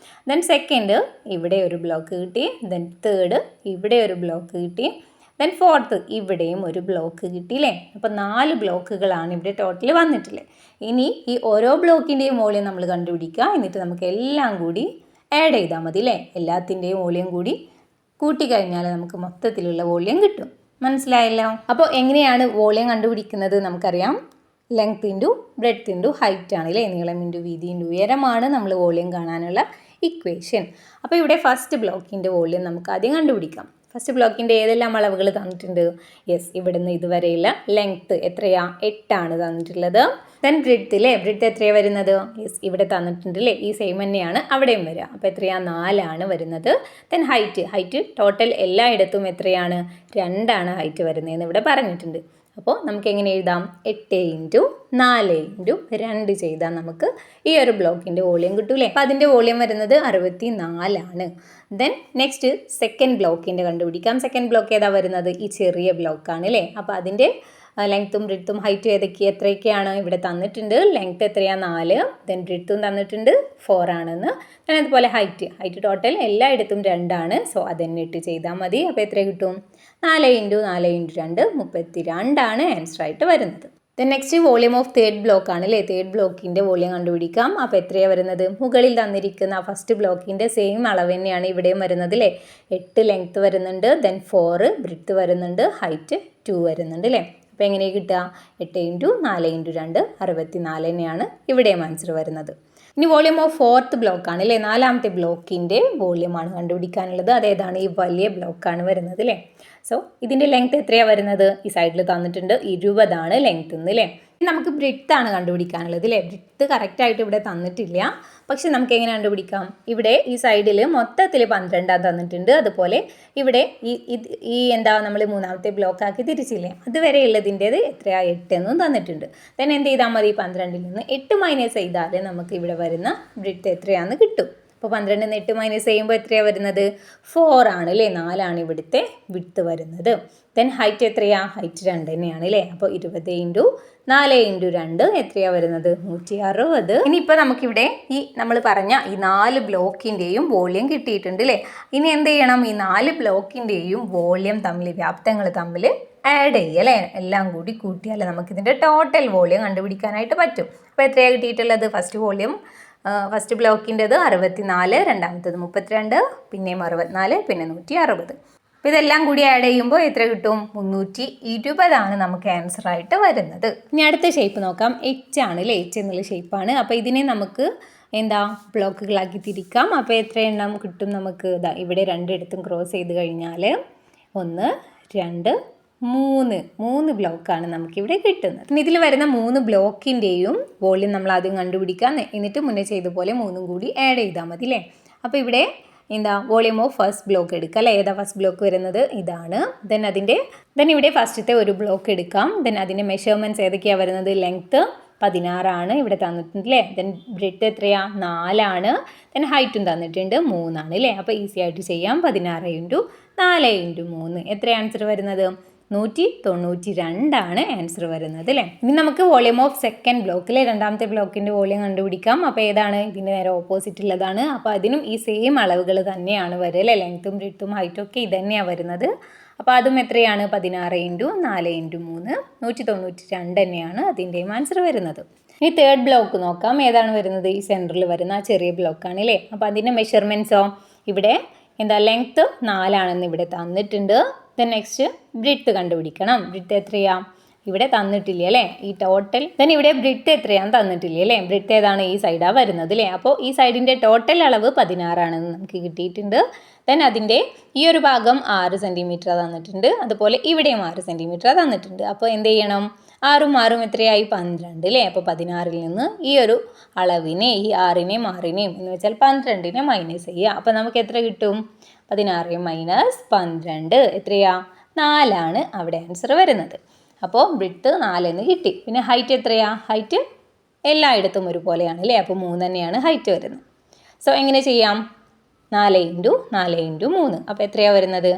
ദെൻ സെക്കൻഡ് ഇവിടെ ഒരു ബ്ലോക്ക് കിട്ടി, ദെൻ തേർഡ് ഇവിടെ ഒരു ബ്ലോക്ക് കിട്ടി, ദെൻ ഫോർത്ത് ഇവിടെയും ഒരു ബ്ലോക്ക് കിട്ടിയില്ലേ. അപ്പോൾ 4 ബ്ലോക്കുകളാണ് ഇവിടെ ടോട്ടൽ വന്നിട്ടില്ലേ. ഇനി ഈ ഓരോ ബ്ലോക്കിൻ്റെയും വോളിയം നമ്മൾ കണ്ടുപിടിക്കുക. എന്നിട്ട് നമുക്ക് എല്ലാം കൂടി ആഡ് ചെയ്താൽ മതി അല്ലേ. എല്ലാത്തിൻ്റെയും വോളിയം കൂടി കൂട്ടിക്കഴിഞ്ഞാൽ നമുക്ക് മൊത്തത്തിലുള്ള വോളിയം കിട്ടും. മനസ്സിലായല്ലോ? അപ്പോൾ എങ്ങനെയാണ് വോളിയം കണ്ടുപിടിക്കുന്നത്? നമുക്കറിയാം, length into breadth into height ആണ് അല്ലേ. നീളം ഇൻറ്റു വീതി ഇൻറ്റു ഉയരമാണ് നമ്മൾ വോളിയം കാണാനുള്ള ഇക്വേഷൻ. അപ്പോൾ ഇവിടെ ഫസ്റ്റ് ബ്ലോക്കിൻ്റെ വോളിയം നമുക്ക് ആദ്യം കണ്ടുപിടിക്കാം. ഫസ്റ്റ് ബ്ലോക്കിൻ്റെ ഏതെല്ലാം അളവുകൾ തന്നിട്ടുണ്ട്? യെസ്, ഇവിടുന്ന് ഇതുവരെയുള്ള ലെങ്ത്ത് എത്രയാ? 8 തന്നിട്ടുള്ളത്. ദെൻ ബ്രെഡ്ത്ത് എത്രയാണ് വരുന്നത്? യെസ്, ഇവിടെ തന്നിട്ടുണ്ട് അല്ലേ. ഈ സെയിം തന്നെയാണ് അവിടെയും വരിക. അപ്പോൾ എത്രയാ? 4 വരുന്നത്. ദെൻ ഹൈറ്റ് ടോട്ടൽ എല്ലായിടത്തും എത്രയാണ്? 2 ഹൈറ്റ് വരുന്നതെന്ന് ഇവിടെ പറഞ്ഞിട്ടുണ്ട്. അപ്പോൾ നമുക്ക് എങ്ങനെ എഴുതാം? 8 × 4 × 2 ചെയ്താൽ നമുക്ക് ഈ ഒരു ബ്ലോക്കിൻ്റെ വോളിയം കിട്ടൂലേ. അപ്പോൾ അതിൻ്റെ വോളിയം വരുന്നത് 64. ദെൻ നെക്സ്റ്റ് സെക്കൻഡ് ബ്ലോക്കിൻ്റെ കണ്ടുപിടിക്കാം. സെക്കൻഡ് ബ്ലോക്ക് ഏതാ വരുന്നത്? ഈ ചെറിയ ബ്ലോക്കാണ് അല്ലേ. അപ്പോൾ അതിൻ്റെ ലെങ്ത്തും ബ്രെഡ്ത്തും ഹൈറ്റും എത്രയൊക്കെയാണ് ഇവിടെ തന്നിട്ടുണ്ട്? ലെങ്ത്ത് എത്രയാണ്? 4. ദെൻ ബ്രെഡ്ത്തും തന്നിട്ടുണ്ട് 4 ആണെന്ന്. ദെൻ അതുപോലെ ഹൈറ്റ് ടോട്ടൽ എല്ലായിടത്തും 2. സോ അതെന്നെ ഇട്ട് ചെയ്താൽ മതി. അപ്പോൾ എത്ര കിട്ടും? 4 × 4 × 2 32 ആൻസർ ആയിട്ട് വരുന്നത്. Then next volume of third block ആണ് അല്ലേ. തേർഡ് ബ്ലോക്കിൻ്റെ വോളിയം കണ്ടുപിടിക്കാം. അപ്പോൾ എത്രയാണ് വരുന്നത്? മുകളിൽ തന്നിരിക്കുന്ന ഫസ്റ്റ് ബ്ലോക്കിൻ്റെ സെയിം അളവ് തന്നെയാണ് ഇവിടെയും വരുന്നത് അല്ലേ. 8 ലെങ്ത്ത് വരുന്നുണ്ട്, ദെൻ 4 ബ്രെഡ്ത്ത് വരുന്നുണ്ട്, ഹൈറ്റ് 2 വരുന്നുണ്ട് അല്ലേ. അപ്പോൾ എങ്ങനെ കിട്ടുക? 8 × 4 × 2 64 തന്നെയാണ് ഇവിടെയും ആൻസർ വരുന്നത്. ഇനി വോളിയം ഓഫ് ഫോർത്ത് ബ്ലോക്കാണ് അല്ലേ. 4ാമത്തെ ബ്ലോക്കിൻ്റെ വോളിയമാണ് കണ്ടുപിടിക്കാനുള്ളത്. അതേതാണ്? ഈ വലിയ ബ്ലോക്കാണ് വരുന്നത് അല്ലേ. സോ ഇതിൻ്റെ ലെങ്ത്ത് എത്രയാണ് വരുന്നത്? ഈ സൈഡിൽ തന്നിട്ടുണ്ട് 20 ലെങ്ത്ത് അല്ലേ. നമുക്ക് ബ്രെഡ്ത്ത് ആണ് കണ്ടുപിടിക്കാനുള്ളത് അല്ലേ. ബ്രെഡ്ത്ത് കറക്റ്റായിട്ട് ഇവിടെ തന്നിട്ടില്ല. പക്ഷെ നമുക്ക് എങ്ങനെ കണ്ടുപിടിക്കാം? ഇവിടെ ഈ സൈഡിൽ മൊത്തത്തിൽ 12 തന്നിട്ടുണ്ട്. അതുപോലെ ഇവിടെ ഈ നമ്മൾ 3ാമത്തെ ബ്ലോക്കാക്കി തിരിച്ചില്ലേ, അതുവരെ ഉള്ളതിൻ്റേത് എത്രയാ? 8 തന്നിട്ടുണ്ട്. ദെൻ എന്ത് ചെയ്താൽ മതി? 12ൽ നിന്ന് 8 മൈനസ് ചെയ്താൽ നമുക്ക് ഇവിടെ വരുന്ന ബ്രെഡ്ത്ത് എത്രയാണെന്ന് കിട്ടും. അപ്പോൾ 12ൽ നിന്ന് 8 മൈനസ് ചെയ്യുമ്പോൾ എത്രയാണ് വരുന്നത്? 4 അല്ലേ. 4 ഇവിടുത്തെ വിഡ്ത്ത് വരുന്നത്. ദെൻ ഹൈറ്റ് എത്രയാ? ഹൈറ്റ് 2 തന്നെയാണ് അല്ലേ. അപ്പോൾ 20 × 4 × 2 എത്രയാണ് വരുന്നത്? 160. ഇനിയിപ്പോൾ നമുക്കിവിടെ ഈ നമ്മൾ പറഞ്ഞ ഈ 4 ബ്ലോക്കിൻ്റെയും വോളിയം കിട്ടിയിട്ടുണ്ട് അല്ലേ. ഇനി എന്ത് ചെയ്യണം? ഈ 4 ബ്ലോക്കിൻ്റെയും വോളിയം തമ്മിൽ, വ്യാപ്തങ്ങൾ തമ്മിൽ ആഡ് ചെയ്യുക അല്ലേ. എല്ലാം കൂടി കൂട്ടിയാൽ നമുക്കിതിൻ്റെ ടോട്ടൽ വോളിയം കണ്ടുപിടിക്കാനായിട്ട് പറ്റും. അപ്പോൾ എത്രയാണ് കിട്ടിയിട്ടുള്ളത്? ഫസ്റ്റ് ബ്ലോക്കിൻ്റെത് 64, രണ്ടാമത്തേത് 32, പിന്നെയും 64, പിന്നെ 160. അപ്പോൾ ഇതെല്ലാം കൂടി ആഡ് ചെയ്യുമ്പോൾ എത്ര കിട്ടും? 320 നമുക്ക് ആൻസർ ആയിട്ട് വരുന്നത്. ഇനി അടുത്ത ഷേപ്പ് നോക്കാം. എച്ച് ആണ് അല്ലേ. എച്ച് എന്നുള്ള ഷേപ്പാണ്. അപ്പോൾ ഇതിനെ നമുക്ക് ബ്ലോക്കുകളാക്കി തിരിക്കാം. അപ്പോൾ എത്ര എണ്ണം കിട്ടും നമുക്ക്? ഇവിടെ രണ്ടിടത്തും ക്രോസ് ചെയ്ത് കഴിഞ്ഞാൽ 1, 2, 3 ബ്ലോക്കാണ് നമുക്കിവിടെ കിട്ടുന്നത്. ഇനി ഇതിൽ വരുന്ന 3 ബ്ലോക്കിൻ്റെയും വോളിയം നമ്മൾ ആദ്യം കണ്ടുപിടിക്കാം. എന്നിട്ട് മുന്നേ ചെയ്ത പോലെ 3 കൂടി ആഡ് ചെയ്താൽ മതി അല്ലേ. അപ്പോൾ ഇവിടെ വോളിയം ഓഫ് ഫസ്റ്റ് ബ്ലോക്ക് എടുക്കുക അല്ലേ. ഏതാ ഫസ്റ്റ് ബ്ലോക്ക് വരുന്നത്? ഇതാണ്. ദെൻ ഇവിടെ ഫസ്റ്റത്തെ ഒരു ബ്ലോക്ക് എടുക്കാം. ദെൻ അതിൻ്റെ മെഷർമെൻറ്റ്സ് ഏതൊക്കെയാണ് വരുന്നത്? ലെങ്ത്ത് 16 ആണ് ഇവിടെ തന്നിട്ടുണ്ട് അല്ലേ. ദെൻ ബ്രെഡ്ത്ത് എത്രയാ? 4 ആണ്. ദെൻ ഹൈറ്റും തന്നിട്ടുണ്ട് 3 ആണ് അല്ലേ. അപ്പോൾ ഈസി ആയിട്ട് ചെയ്യാം. 16 × 4 × 3 എത്ര ആൻസർ വരുന്നത്? 192 ആണ് ആൻസർ വരുന്നത് അല്ലേ. ഇനി നമുക്ക് വോളിയം ഓഫ് സെക്കൻഡ് ബ്ലോക്കിലെ രണ്ടാമത്തെ ബ്ലോക്കിൻ്റെ വോളിയം കണ്ടുപിടിക്കാം. അപ്പോൾ ഏതാണ്? ഇതിൻ്റെ നേരെ ഓപ്പോസിറ്റ് ഉള്ളതാണ്. അപ്പോൾ അതിനും ഈ സെയിം അളവുകൾ തന്നെയാണ് വരിക അല്ലേ. ലെങ്ത്തും ബ്രെഡ്ത്തും ഹൈറ്റും ഒക്കെ ഇത് തന്നെയാണ് വരുന്നത്. അപ്പോൾ അതും എത്രയാണ്? 16 × 4 × 3 192 തന്നെയാണ് അതിൻ്റെയും ആൻസർ വരുന്നത്. ഇനി തേർഡ് ബ്ലോക്ക് നോക്കാം. ഏതാണ് വരുന്നത്? ഈ സെൻറ്ററിൽ വരുന്ന ആ ചെറിയ ബ്ലോക്കാണ് അല്ലേ. അപ്പോൾ അതിൻ്റെ മെഷർമെൻറ്റ്സോ ഇവിടെ ലെങ്ത്ത് 4 ആണെന്ന് ഇവിടെ തന്നിട്ടുണ്ട്. ദെൻ നെക്സ്റ്റ് ബ്രെഡ്ത്ത് കണ്ടുപിടിക്കണം. ബ്രെഡ്ത്ത് എത്രയാ? ഇവിടെ തന്നിട്ടില്ല അല്ലേ. ഈ ടോട്ടൽ ദെൻ ഇവിടെ ബ്രെഡ്ത്ത് എത്രയാണെന്ന് തന്നിട്ടില്ല അല്ലേ. ബ്രെഡ്ത്ത് ഏതാണ്? ഈ സൈഡാണ് വരുന്നത് അല്ലേ. അപ്പോൾ ഈ സൈഡിൻ്റെ ടോട്ടൽ അളവ് 16 ആണെന്ന് നമുക്ക് കിട്ടിയിട്ടുണ്ട്. ദെൻ അതിൻ്റെ ഈ ഒരു ഭാഗം 6 സെൻറ്റിമീറ്റർ തന്നിട്ടുണ്ട്. അതുപോലെ ഇവിടെയും 6 സെൻറ്റിമീറ്റർ തന്നിട്ടുണ്ട്. അപ്പോൾ എന്ത് ചെയ്യണം? 6 × 6 എത്രയായി? 12 അല്ലേ. അപ്പോൾ 16ൽ നിന്ന് ഈ ഒരു അളവിനെ, ഈ 6നെയും 6നെയും എന്ന് വെച്ചാൽ 12നെ മൈനസ് ചെയ്യുക. അപ്പോൾ നമുക്ക് എത്ര കിട്ടും? 16 - 12 എത്രയാ? 4 ആണ് അവിടെ ആൻസർ വരുന്നത്. അപ്പോൾ ബ്രെഡ്ത്ത് 4 എന്ന് കിട്ടി. പിന്നെ ഹൈറ്റ് എത്രയാ? ഹൈറ്റ് എല്ലായിടത്തും ഒരുപോലെയാണ് അല്ലേ. അപ്പോൾ 3 തന്നെയാണ് ഹൈറ്റ് വരുന്നത്. സോ എങ്ങനെ ചെയ്യാം? 4 × 4 × 3 അപ്പോൾ എത്രയാണ് വരുന്നത്?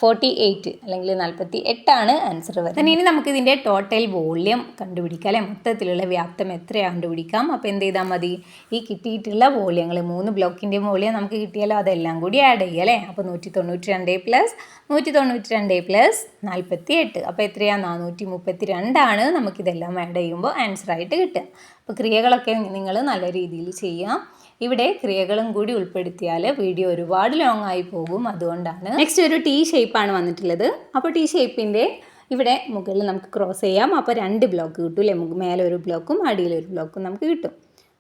48 അല്ലെങ്കിൽ 48 ആണ് ആൻസർ വരുന്നത്. ഇനി നമുക്ക് ഇതിൻ്റെ ടോട്ടൽ വോളിയം കണ്ടുപിടിക്കാം അല്ലേ. മൊത്തത്തിലുള്ള വ്യാപ്തം എത്രയാണ് കണ്ടുപിടിക്കാം. അപ്പോൾ എന്ത് ചെയ്താൽ മതി? ഈ കിട്ടിയിട്ടുള്ള വോളിയങ്ങൾ 3 ബ്ലോക്കിൻ്റെ വോളിയം നമുക്ക് കിട്ടിയാലോ അതെല്ലാം കൂടി ആഡ് ചെയ്യുക അല്ലേ. അപ്പോൾ 192 + 192 + 48 അപ്പോൾ എത്രയാണ്? 432 ആണ് നമുക്കിതെല്ലാം ആഡ് ചെയ്യുമ്പോൾ ആൻസർ ആയിട്ട് കിട്ടുക. അപ്പോൾ ക്രിയകളൊക്കെ നിങ്ങൾ നല്ല രീതിയിൽ ചെയ്യാം. ഇവിടെ ക്രിയകളും കൂടി ഉൾപ്പെടുത്തിയാൽ വീഡിയോ ഒരുപാട് ലോങ് ആയി പോകും. അതുകൊണ്ടാണ്. നെക്സ്റ്റ് ഒരു T ഷേപ്പാണ് വന്നിട്ടുള്ളത്. അപ്പോൾ T ഷേപ്പിൻ്റെ ഇവിടെ മുകളിൽ നമുക്ക് ക്രോസ് ചെയ്യാം. അപ്പോൾ 2 ബ്ലോക്ക് കിട്ടും അല്ലേ. മേലെ ഒരു ബ്ലോക്കും അടിയിലൊരു ബ്ലോക്കും നമുക്ക് കിട്ടും.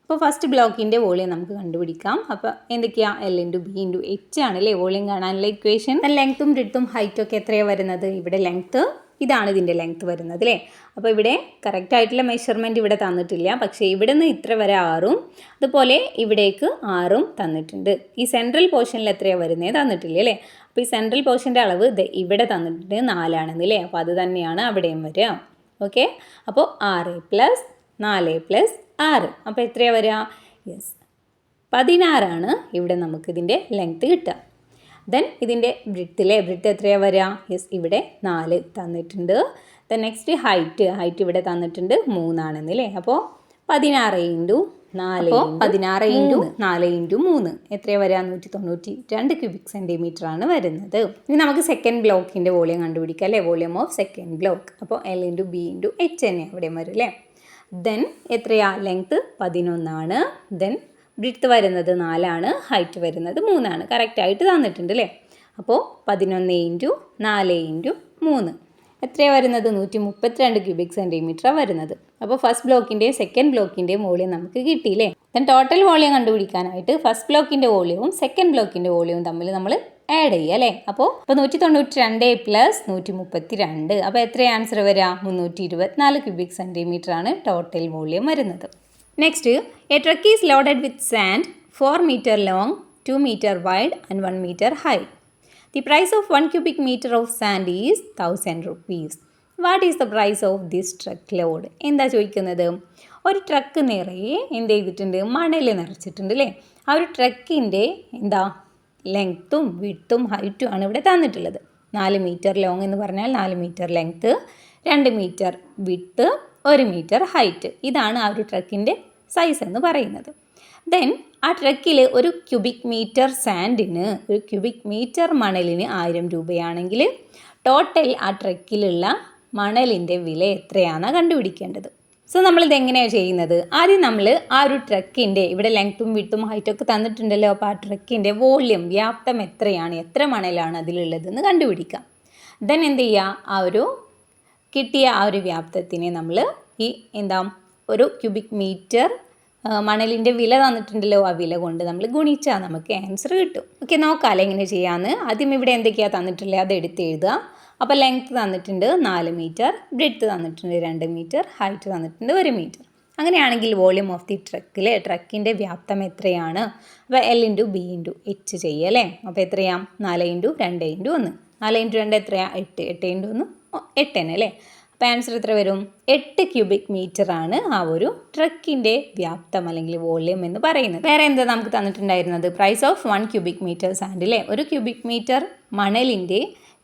അപ്പോൾ ഫസ്റ്റ് ബ്ലോക്കിൻ്റെ വോളിയം നമുക്ക് കണ്ടുപിടിക്കാം. അപ്പോൾ എന്തൊക്കെയാണ്? L × B × H ആണല്ലേ വോളിയം കാണാനുള്ള ഇക്വേഷൻ. ലെങ്ത്തും ബ്രെഡ്ത്തും ഹൈറ്റും ഒക്കെ എത്രയാണ് വരുന്നത്? ഇവിടെ ലെങ്ത്ത് ഇതാണ് ഇതിൻ്റെ ലെങ്ത്ത് വരുന്നത് അല്ലേ. അപ്പോൾ ഇവിടെ കറക്റ്റായിട്ടുള്ള മെഷർമെൻറ്റ് ഇവിടെ തന്നിട്ടില്ല. പക്ഷേ ഇവിടെ നിന്ന് ഇത്ര വരെ 6ഉം അതുപോലെ ഇവിടേക്ക് 6ഉം തന്നിട്ടുണ്ട്. ഈ സെൻട്രൽ പോർഷനിൽ എത്രയാണ് വരുന്നത് തന്നിട്ടില്ല അല്ലേ. അപ്പോൾ ഈ സെൻട്രൽ പോർഷൻ്റെ അളവ് ഇവിടെ തന്നിട്ടുണ്ട് 4 ആണെന്ന് അല്ലേ. അപ്പോൾ അത് തന്നെയാണ് അവിടെയും വരിക. ഓക്കെ. അപ്പോൾ 6 + 4 + 6 അപ്പോൾ എത്രയാണ് വരിക? യെസ് 16 ആണ് ഇവിടെ നമുക്കിതിൻ്റെ ലെങ്ത്ത് കിട്ടുക. ദെൻ ഇതിൻ്റെ ബ്രെഡ്ത്ത് എത്രയാണ് വരിക? യെസ് ഇവിടെ 4 തന്നിട്ടുണ്ട്. ദെൻ നെക്സ്റ്റ് ഹൈറ്റ് ഇവിടെ തന്നിട്ടുണ്ട് 3 ആണെന്നല്ലേ. അപ്പോൾ 16 × 4 16 × 4 × 3 എത്രയാണ് വരിക? 192 ക്യൂബിക് സെൻറ്റിമീറ്റർ ആണ് വരുന്നത്. ഇനി നമുക്ക് സെക്കൻഡ് ബ്ലോക്കിൻ്റെ വോളിയം കണ്ടുപിടിക്കാം അല്ലേ. Volume of second block. അപ്പോൾ L × B × H തന്നെ അവിടെ വരും അല്ലേ. ദെൻ എത്രയാ? ലെങ്ത്ത് 11 ആണ്. ദെൻ ബ്രെഡ്ത്ത് വരുന്നത് 4 ആണ്. ഹൈറ്റ് വരുന്നത് 3 ആണ്. കറക്റ്റായിട്ട് തന്നിട്ടുണ്ട് അല്ലേ. അപ്പോൾ 11 × 4 × 3 എത്രയാണ് വരുന്നത്? 132 ക്യൂബിക് സെൻറ്റിമീറ്ററാണ് വരുന്നത്. അപ്പോൾ ഫസ്റ്റ് ബ്ലോക്കിൻ്റെയും സെക്കൻഡ് ബ്ലോക്കിൻ്റെയും വോളിയം നമുക്ക് കിട്ടിയില്ലേ. ദെൻ ടോട്ടൽ വോളിയം കണ്ടുപിടിക്കാനായിട്ട് ഫസ്റ്റ് ബ്ലോക്കിൻ്റെ വോളിയവും സെക്കൻഡ് ബ്ലോക്കിൻ്റെ വോളിയവും തമ്മിൽ നമ്മൾ ആഡ് ചെയ്യുക അല്ലേ. അപ്പോൾ 192 + 132 അപ്പോൾ എത്രയാണ് ആൻസർ വരിക? 324 ക്യൂബിക് സെൻറ്റിമീറ്റർ ആണ് ടോട്ടൽ വോളിയം വരുന്നത്. Next A truck is loaded with sand 4 meter long, 2 meter wide and 1 meter high. The price of 1 cubic meter of sand is 1000 rupees. What is the price of this truck load? എന്താ ചോദിക്കുന്നത്? ഒരു truck നിറയെ എന്ത് ചെയ്തിട്ടുണ്ട്? മണൽ നിറച്ചിട്ടുണ്ട് അല്ലേ. ആ ഒരു ട്രക്കിൻ്റെ ലെങ്ത്തും വിഡ്ത്തും ഹൈറ്റും ആണ് ഇവിടെ തന്നിട്ടുള്ളത്. 4 മീറ്റർ ലോങ് എന്ന് പറഞ്ഞാൽ 4 metre length, 2 metre width, 1 metre height. ഇതാണ് ആ ഒരു ട്രക്കിൻ്റെ സൈസ് എന്ന് പറയുന്നത്. ദെൻ ആ ട്രക്കിൽ ഒരു ക്യൂബിക് മീറ്റർ സാൻഡിന്, ഒരു ക്യൂബിക് മീറ്റർ മണലിന് 1000 രൂപയാണെങ്കിൽ ടോട്ടൽ ആ ട്രക്കിലുള്ള മണലിൻ്റെ വില എത്രയാണെന്ന് കണ്ടുപിടിക്കേണ്ടത്. സോ നമ്മളിത് എങ്ങനെയാണ് ചെയ്യുന്നത്? ആദ്യം നമ്മൾ ആ ഒരു ട്രക്കിൻ്റെ, ഇവിടെ ലെങ്ത്തും വിഡ്ത്തും ഹൈറ്റൊക്കെ തന്നിട്ടുണ്ടല്ലോ, അപ്പോൾ ആ ട്രക്കിൻ്റെ വോള്യം, വ്യാപ്തം എത്രയാണ്, എത്ര മണലാണ് അതിലുള്ളതെന്ന് കണ്ടുപിടിക്കാം. ദെൻ എന്ത് ചെയ്യുക, ആ ഒരു കിട്ടിയ ആ ഒരു വ്യാപ്തത്തിനെ നമ്മൾ ഒരു ക്യൂബിക് മീറ്റർ മണലിൻ്റെ വില തന്നിട്ടുണ്ടല്ലോ, ആ വില കൊണ്ട് നമ്മൾ ഗുണിച്ചാൽ നമുക്ക് ആൻസർ കിട്ടും. ഓക്കെ, നോക്കാമല്ലോ എങ്ങനെ ചെയ്യാമെന്ന്. ആദ്യം ഇവിടെ എന്തൊക്കെയാണ് തന്നിട്ടുള്ളത് അത് എടുത്ത് എഴുതുക. അപ്പോൾ ലെങ്ത്ത് തന്നിട്ടുണ്ട് 4 മീറ്റർ, ബ്രെഡ്ത്ത് തന്നിട്ടുണ്ട് 2 മീറ്റർ, ഹൈറ്റ് തന്നിട്ടുണ്ട് 1 മീറ്റർ. അങ്ങനെയാണെങ്കിൽ വോളിയം ഓഫ് ദി ട്രക്കിൻ്റെ വ്യാപ്തം എത്രയാണ്? അപ്പോൾ L × B × H ചെയ്യുക അല്ലേ. അപ്പോൾ എത്രയാണ്? 4 × 2 × 1. 4 × 2 എത്രയാണ്? 8. 8 × 1 8 തന്നെ അല്ലേ. അപ്പോൾ ആൻസർ എത്ര വരും? 8 ക്യൂബിക് മീറ്ററാണ് ആ ഒരു ട്രക്കിൻ്റെ വ്യാപ്തം അല്ലെങ്കിൽ വോളിയം എന്ന് പറയുന്നത്. വേറെ എന്താ നമുക്ക് തന്നിട്ടുണ്ടായിരുന്നത്? Price of 1 cubic metre sand അല്ലേ. ഒരു ക്യൂബിക് മീറ്റർ മണലിൻ്റെ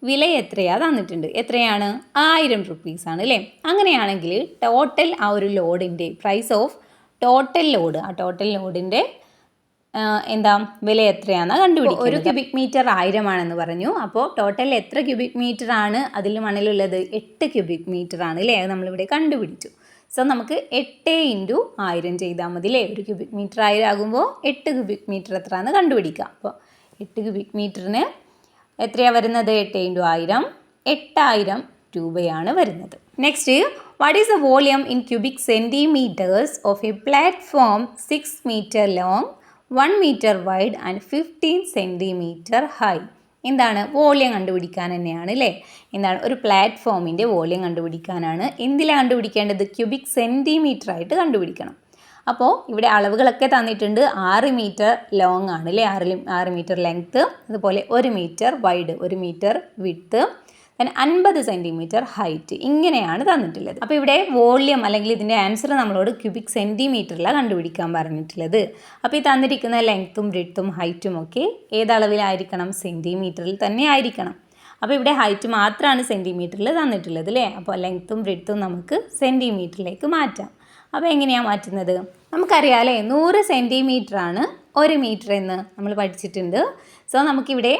വില എത്രയാണ് തന്നിട്ടുണ്ട്. എത്രയാണ്? 1000 റുപ്പീസാണ് അല്ലേ. അങ്ങനെയാണെങ്കിൽ ടോട്ടൽ ആ ഒരു ലോഡിൻ്റെ പ്രൈസ് ഓഫ് ടോട്ടൽ ലോഡ്, ആ ടോട്ടൽ ലോഡിൻ്റെ വില എത്രയാണെന്ന് കണ്ടുപിടിക്കും. ഒരു ക്യൂബിക് മീറ്റർ 1000 ആണെന്ന് പറഞ്ഞു. അപ്പോൾ ടോട്ടൽ എത്ര ക്യൂബിക് മീറ്റർ ആണ് അതിൽ മണലുള്ളത്? 8 ക്യൂബിക് മീറ്റർ ആണ് അല്ലേ. അത് നമ്മളിവിടെ കണ്ടുപിടിച്ചു. സോ നമുക്ക് 8 × 1000 ചെയ്താൽ മതി അല്ലേ. ഒരു ക്യൂബിക് മീറ്റർ 1000 ആകുമ്പോൾ 8 ക്യൂബിക് മീറ്റർ എത്രയാണെന്ന് കണ്ടുപിടിക്കാം. അപ്പോൾ 8 ക്യൂബിക് മീറ്ററിന് എത്രയാണ് വരുന്നത്? 8 × 1000 8000 രൂപയാണ് വരുന്നത്. Next, what is the volume in cubic centimetres of a platform 6 metre long, 1 metre wide and 15 centimetre high? എന്താണ്? വോളിയം കണ്ടുപിടിക്കാൻ തന്നെയാണ് അല്ലേ. ഒരു പ്ലാറ്റ്ഫോമിൻ്റെ വോളിയം കണ്ടുപിടിക്കാനാണ്. എന്തിലാണ് കണ്ടുപിടിക്കേണ്ടത്? ക്യൂബിക് സെൻറ്റിമീറ്റർ ആയിട്ട് കണ്ടുപിടിക്കണം. അപ്പോൾ ഇവിടെ അളവുകളൊക്കെ തന്നിട്ടുണ്ട്. 6 മീറ്റർ ലോങ് ആണ് അല്ലേ, 6 മീറ്റർ ലെങ്ത്ത്, അതുപോലെ 1 metre wide, 1 metre width, 50 centimetre height. ഇങ്ങനെയാണ് തന്നിട്ടുള്ളത്. അപ്പോൾ ഇവിടെ വോളിയം അല്ലെങ്കിൽ ഇതിൻ്റെ ആൻസർ നമ്മളോട് ക്യൂബിക് സെൻറ്റിമീറ്ററിലാണ് കണ്ടുപിടിക്കാൻ പറഞ്ഞിട്ടുള്ളത്. അപ്പോൾ ഈ തന്നിരിക്കുന്ന ലെങ്ത്തും ബ്രെഡ്ത്തും ഹൈറ്റും ഒക്കെ ഏതളവിലായിരിക്കണം? സെൻറ്റിമീറ്ററിൽ തന്നെ ആയിരിക്കണം. അപ്പോൾ ഇവിടെ ഹൈറ്റ് മാത്രമാണ് സെൻറ്റിമീറ്ററിൽ തന്നിട്ടുള്ളത് അല്ലേ. അപ്പോൾ ലെങ്ത്തും ബ്രെഡ്ത്തും നമുക്ക് സെൻറ്റിമീറ്ററിലേക്ക് മാറ്റാം. അപ്പോൾ എങ്ങനെയാണ് മാറ്റുന്നത്? നമുക്കറിയാം അല്ലേ, 100 സെൻറ്റിമീറ്ററാണ് 1 മീറ്റർ എന്ന് നമ്മൾ പഠിച്ചിട്ടുണ്ട്. സോ നമുക്കിവിടെ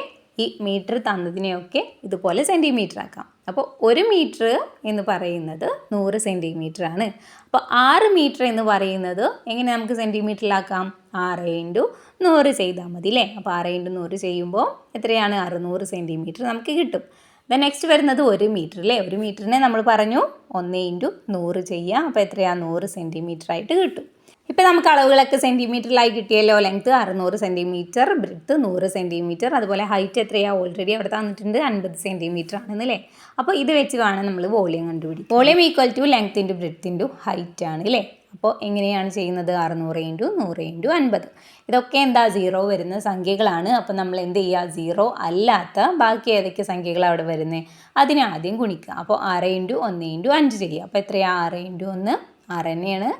ഈ മീറ്റർ തന്നതിനെയൊക്കെ ഇതുപോലെ സെൻറ്റിമീറ്റർ ആക്കാം. അപ്പോൾ 1 മീറ്റർ എന്ന് പറയുന്നത് 100 സെൻറ്റിമീറ്റർ ആണ്. അപ്പോൾ 6 മീറ്റർ എന്ന് പറയുന്നത് എങ്ങനെ നമുക്ക് സെൻറ്റിമീറ്ററിലാക്കാം? 6 × 100 ചെയ്താൽ മതി അല്ലേ. അപ്പോൾ 6 × 100 ചെയ്യുമ്പോൾ എത്രയാണ്? 600 സെൻറ്റിമീറ്റർ നമുക്ക് കിട്ടും. നെക്സ്റ്റ് വരുന്നത് 1 മീറ്റർ അല്ലേ. 1 മീറ്ററിനെ നമ്മൾ പറഞ്ഞു 1 × 100 ചെയ്യാം. അപ്പോൾ എത്രയാണ്? 100 സെൻറ്റിമീറ്റർ ആയിട്ട് കിട്ടും. ഇപ്പോൾ നമുക്ക് അളവുകളൊക്കെ സെൻറ്റിമീറ്ററിലായി കിട്ടിയല്ലോ. ലെങ്ത്ത് 600 സെൻറ്റിമീറ്റർ, ബ്രെഡ്ത്ത് 100 സെൻറ്റിമീറ്റർ, അതുപോലെ ഹൈറ്റ് എത്രയാണ്? ഓൾറെഡി അവിടെ തന്നിട്ടുണ്ട് 50 സെൻറ്റിമീറ്റർ ആണെന്നല്ലേ. അപ്പോൾ ഇത് വെച്ച് വേണം നമ്മൾ വോളിയം കണ്ടുപിടിക്കും. Volume equal to length × breadth × height ആണ് അല്ലേ. അപ്പോൾ എങ്ങനെയാണ് ചെയ്യുന്നത്? 600 × 100 × 50. ഇതൊക്കെ സീറോ വരുന്ന സംഖ്യകളാണ്. അപ്പോൾ നമ്മൾ എന്ത് ചെയ്യുക? സീറോ അല്ലാത്ത ബാക്കി ഏതൊക്കെ സംഖ്യകളാണ് അവിടെ വരുന്നത് അതിനെ ആദ്യം ഗുണിക്കുക. അപ്പോൾ 6 × 1 × 5 ചെയ്യുക. അപ്പോൾ എത്രയാണ്? 6 × 1 6 തന്നെയാണ്.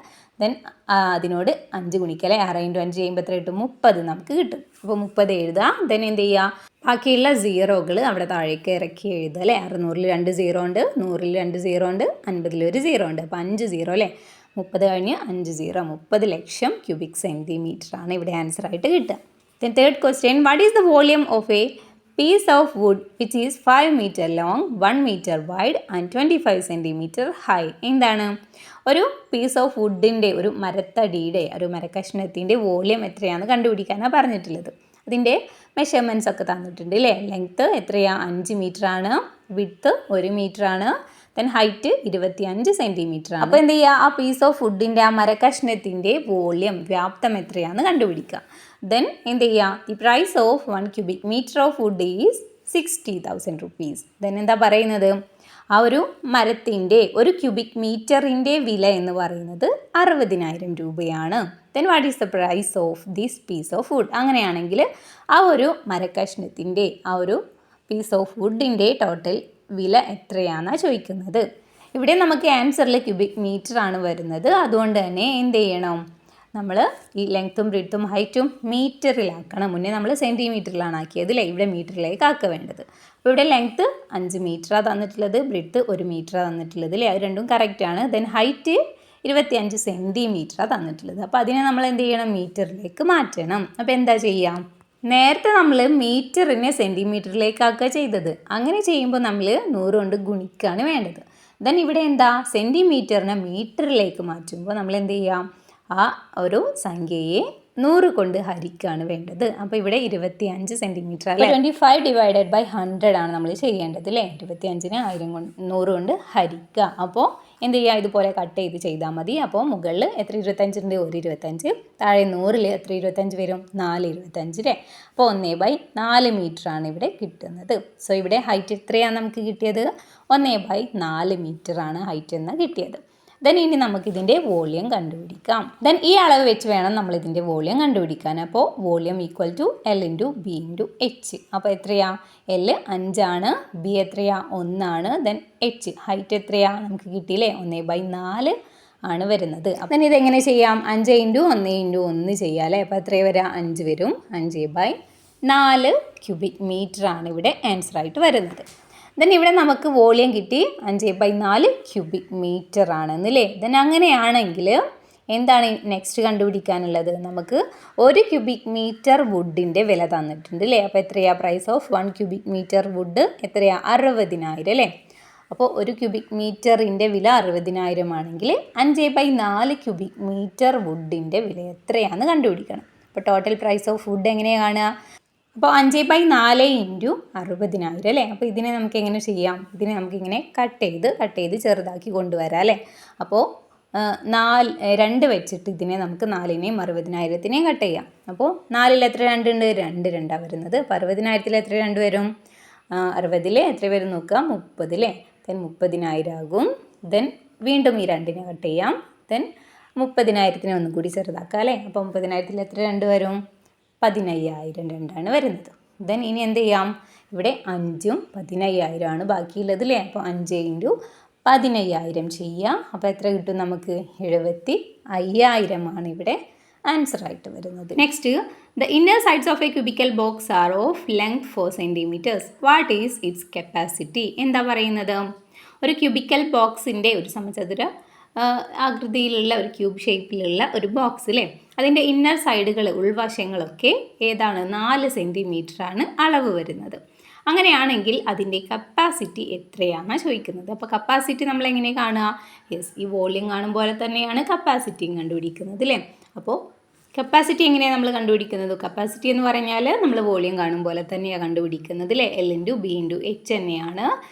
ദെൻ അതിനോട് 5 ഗുണിക്കുക അല്ലേ. 6 × 5 ചെയ്യുമ്പോൾ എത്ര കിട്ടും? 30 നമുക്ക് കിട്ടും. അപ്പോൾ 30 എഴുതുക. ദെൻ എന്ത് ചെയ്യുക? ബാക്കിയുള്ള സീറോകൾ അവിടെ താഴേക്ക് ഇറക്കി എഴുതുക അല്ലേ. 600-ൽ 2 സീറോ ഉണ്ട്, 100-ൽ 2 സീറോ ഉണ്ട്, 50-ൽ 1 സീറോ ഉണ്ട്. അപ്പോൾ 5 സീറോ അല്ലേ. 30 കഴിഞ്ഞ് 5 സീറോ 30 ലക്ഷം ക്യൂബിക് സെൻറ്റിമീറ്റർ ആണ് ഇവിടെ ആൻസർ ആയിട്ട് കിട്ടുക. Then third question, what is the volume of a piece of wood which is 5 metre long, 1 metre wide and 25 centimetre high? എന്താണ്? ഒരു പീസ് ഓഫ് വുഡിൻ്റെ, ഒരു മരത്തടിയുടെ, ഒരു മരക്കഷ്ണത്തിൻ്റെ വോളിയം എത്രയാണെന്ന് കണ്ടുപിടിക്കാനാണ് പറഞ്ഞിട്ടുള്ളത്. അതിൻ്റെ മെഷർമെൻറ്റ്സ് ഒക്കെ തന്നിട്ടുണ്ട് അല്ലേ. ലെങ്ത്ത് എത്രയാണ്? 5 മീറ്റർ ആണ്, വിഡ്ത്ത് 1 മീറ്റർ ആണ്, ദെൻ ഹൈറ്റ് 25 സെൻറ്റിമീറ്റർ ആണ്. അപ്പോൾ എന്ത് ചെയ്യുക? ആ പീസ് ഓഫ് വുഡിൻ്റെ, ആ മരക്കഷ്ണത്തിൻ്റെ വോളിയം, വ്യാപ്തം എത്രയാണെന്ന് കണ്ടുപിടിക്കുക. ദെൻ എന്ത് ചെയ്യുക? The price of 1 cubic metre of wood is 60,000 rupees. Then എന്താ പറയുന്നത്? ആ ഒരു മരത്തിൻ്റെ, ഒരു ക്യൂബിക് മീറ്ററിൻ്റെ വില എന്ന് പറയുന്നത് 60,000 രൂപയാണ്. Then what is the price of this piece of wood? അങ്ങനെയാണെങ്കിൽ ആ ഒരു മരക്കഷ്ണത്തിൻ്റെ, ആ ഒരു പീസ് ഓഫ് വുഡിൻ്റെ ടോട്ടൽ വില എത്രയാണെന്നാണ് ചോദിക്കുന്നത്. ഇവിടെ നമുക്ക് ആൻസറിൽ ക്യൂബിക് മീറ്റർ ആണ് വരുന്നത്. അതുകൊണ്ട് തന്നെ എന്ത് ചെയ്യണം? നമ്മൾ ഈ ലെങ്ത്തും ബ്രെഡ്ത്തും ഹൈറ്റും മീറ്ററിലാക്കണം. മുന്നേ നമ്മൾ സെൻറ്റിമീറ്ററിലാണ് ആക്കിയത് അല്ലേ, ഇവിടെ മീറ്ററിലേക്ക് ആക്കുക വേണ്ടത്. അപ്പോൾ ഇവിടെ ലെങ്ത്ത് 5 മീറ്ററാണ് തന്നിട്ടുള്ളത്, ബ്രെഡ്ത്ത് 1 മീറ്ററാണ് തന്നിട്ടുള്ളത് അല്ലേ, അത് രണ്ടും കറക്റ്റാണ്. ദെൻ ഹൈറ്റ് 25 സെൻറ്റിമീറ്ററാണ് തന്നിട്ടുള്ളത്. അപ്പോൾ അതിനെ നമ്മൾ എന്ത് ചെയ്യണം, മീറ്ററിലേക്ക് മാറ്റണം. അപ്പോൾ എന്താ ചെയ്യാം, നേരത്തെ നമ്മൾ മീറ്ററിനെ സെൻറ്റിമീറ്ററിലേക്കാക്കുക ചെയ്തത്. അങ്ങനെ ചെയ്യുമ്പോൾ നമ്മൾ 100 കൊണ്ട് ഗുണിക്കുകയാണ് വേണ്ടത്. ദെൻ ഇവിടെ എന്താ, സെൻറ്റിമീറ്ററിനെ മീറ്ററിലേക്ക് മാറ്റുമ്പോൾ നമ്മൾ എന്ത് ചെയ്യാം, ആ ഒരു സംഖ്യയെ 100 കൊണ്ട് ഹരിക്കുകയാണ് വേണ്ടത്. അപ്പോൾ ഇവിടെ 25 സെൻറ്റിമീറ്റർ അല്ലേ, 25 ഡിവൈഡഡ് ബൈ 100 ആണ് നമ്മൾ ചെയ്യേണ്ടത് അല്ലേ. 25നെ 100 കൊണ്ട് ഹരിക്കുക. അപ്പോൾ എന്ത് ചെയ്യുക, ഇതുപോലെ കട്ട് ചെയ്ത് ചെയ്താൽ മതി. അപ്പോൾ മുകളിൽ എത്ര 25 ഉണ്ട്, 125. താഴെ 100ൽ എത്ര 25 വരും, 425 അല്ലേ. അപ്പോൾ 1/4 മീറ്ററാണ് ഇവിടെ കിട്ടുന്നത്. സോ ഇവിടെ ഹൈറ്റ് എത്രയാണ് നമുക്ക് കിട്ടിയത്, 1/4 മീറ്ററാണ് ഹൈറ്റ് എന്ന് കിട്ടിയത്. ദെൻ ഇനി നമുക്കിതിൻ്റെ വോളിയം കണ്ടുപിടിക്കാം. ദെൻ ഈ അളവ് വെച്ച് വേണം നമ്മളിതിൻ്റെ വോളിയം കണ്ടുപിടിക്കാൻ. അപ്പോൾ volume equal to L × B × H. അപ്പോൾ എത്രയാ, L 5 ആണ്, B എത്രയാ 1 ആണ്, ദെൻ H ഹൈറ്റ് എത്രയാ നമുക്ക് കിട്ടിയില്ലേ, 1/4 ആണ് വരുന്നത്. അപ്പം ഇതെങ്ങനെ ചെയ്യാം, 5 × 1 × 1 ചെയ്യാം അല്ലേ. അപ്പോൾ എത്രയാണ് വരിക, 5 വരും. 5/4 ക്യൂബിക് മീറ്റർ ആണ് ഇവിടെ ആൻസർ ആയിട്ട് വരുന്നത്. ദെൻ ഇവിടെ നമുക്ക് വോളിയം കിട്ടി 5/4 ക്യൂബിക് മീറ്റർ ആണെന്നല്ലേ. ദെൻ അങ്ങനെയാണെങ്കിൽ എന്താണ് നെക്സ്റ്റ് കണ്ടുപിടിക്കാനുള്ളത്, നമുക്ക് 1 ക്യൂബിക് മീറ്റർ വുഡിൻ്റെ വില തന്നിട്ടുണ്ട് അല്ലേ. അപ്പോൾ എത്രയാണ്, price of 1 cubic metre wood എത്രയാണ്, 60,000 അല്ലേ. അപ്പോൾ 1 ക്യൂബിക് മീറ്ററിൻ്റെ വില 60,000 ആണെങ്കിൽ 5/4 ക്യൂബിക് മീറ്റർ വുഡിൻ്റെ വില എത്രയാണെന്ന് കണ്ടുപിടിക്കണം. അപ്പോൾ ടോട്ടൽ പ്രൈസ് ഓഫ് വുഡ് എങ്ങനെയാണ് കാണുക, അപ്പോൾ 5/4 × 60,000 അല്ലേ. അപ്പോൾ ഇതിനെ നമുക്ക് എങ്ങനെ ചെയ്യാം, ഇതിനെ നമുക്കിങ്ങനെ കട്ട് ചെയ്ത് ചെറുതാക്കി കൊണ്ടുവരാം അല്ലേ. അപ്പോൾ 2 വെച്ചിട്ട് ഇതിനെ നമുക്ക് 4നെയും 60,000നെയും കട്ട് ചെയ്യാം. അപ്പോൾ 4ൽ എത്ര 2 ഉണ്ട്, 2 2 വരുന്നത്. അപ്പോൾ 60,000ൽ എത്ര 2 വരും, 60ൽ എത്ര വരും നോക്കുക, 30 അല്ലേ. ദെൻ 30,000 ആകും. ദെൻ വീണ്ടും ഈ 2നെ കട്ട് ചെയ്യാം. ദെൻ 30,000നെ ഒന്നും കൂടി ചെറുതാക്കാം അല്ലേ. അപ്പോൾ 30,000ൽ എത്ര 2 വരും, 15,000 2 വരുന്നത്. ദെൻ ഇനി എന്ത് ചെയ്യാം, ഇവിടെ 5ഉം 15,000 ആണ് ബാക്കിയുള്ളത് അല്ലേ. അപ്പോൾ 5 × 15,000 ചെയ്യുക. അപ്പോൾ എത്ര കിട്ടും നമുക്ക്, 75,000 ആണ് ഇവിടെ ആൻസർ ആയിട്ട് വരുന്നത്. Next, the inner sides of a cubical box are of length 4 centimetres. What is its capacity. എന്താ പറയുന്നത്, ഒരു ക്യൂബിക്കൽ ബോക്സിൻ്റെ ഒരു സമചതുര ആകൃതിയിലുള്ള ഒരു ക്യൂബ് ഷേപ്പിലുള്ള ഒരു ബോക്സിലെ അതിൻ്റെ ഇന്നർ സൈഡുകൾ ഉൾവശങ്ങളൊക്കെ ഏതാണ്, 4 സെൻറ്റിമീറ്ററാണ് അളവ് വരുന്നത്. അങ്ങനെയാണെങ്കിൽ അതിൻ്റെ കപ്പാസിറ്റി എത്രയാണ് ചോദിക്കുന്നത്. അപ്പോൾ കപ്പാസിറ്റി നമ്മളെങ്ങനെ കാണുക, യെസ് ഈ വോളിയം കാണും പോലെ തന്നെയാണ് കപ്പാസിറ്റിയും കണ്ടുപിടിക്കുന്നത് അല്ലേ. അപ്പോൾ കപ്പാസിറ്റി എങ്ങനെയാണ് നമ്മൾ കണ്ടുപിടിക്കുന്നത്, കപ്പാസിറ്റി എന്ന് പറഞ്ഞാൽ നമ്മൾ വോളിയം കാണും പോലെ തന്നെയാണ് കണ്ടുപിടിക്കുന്നത് അല്ലേ. L × B × H തന്നെയാണ്.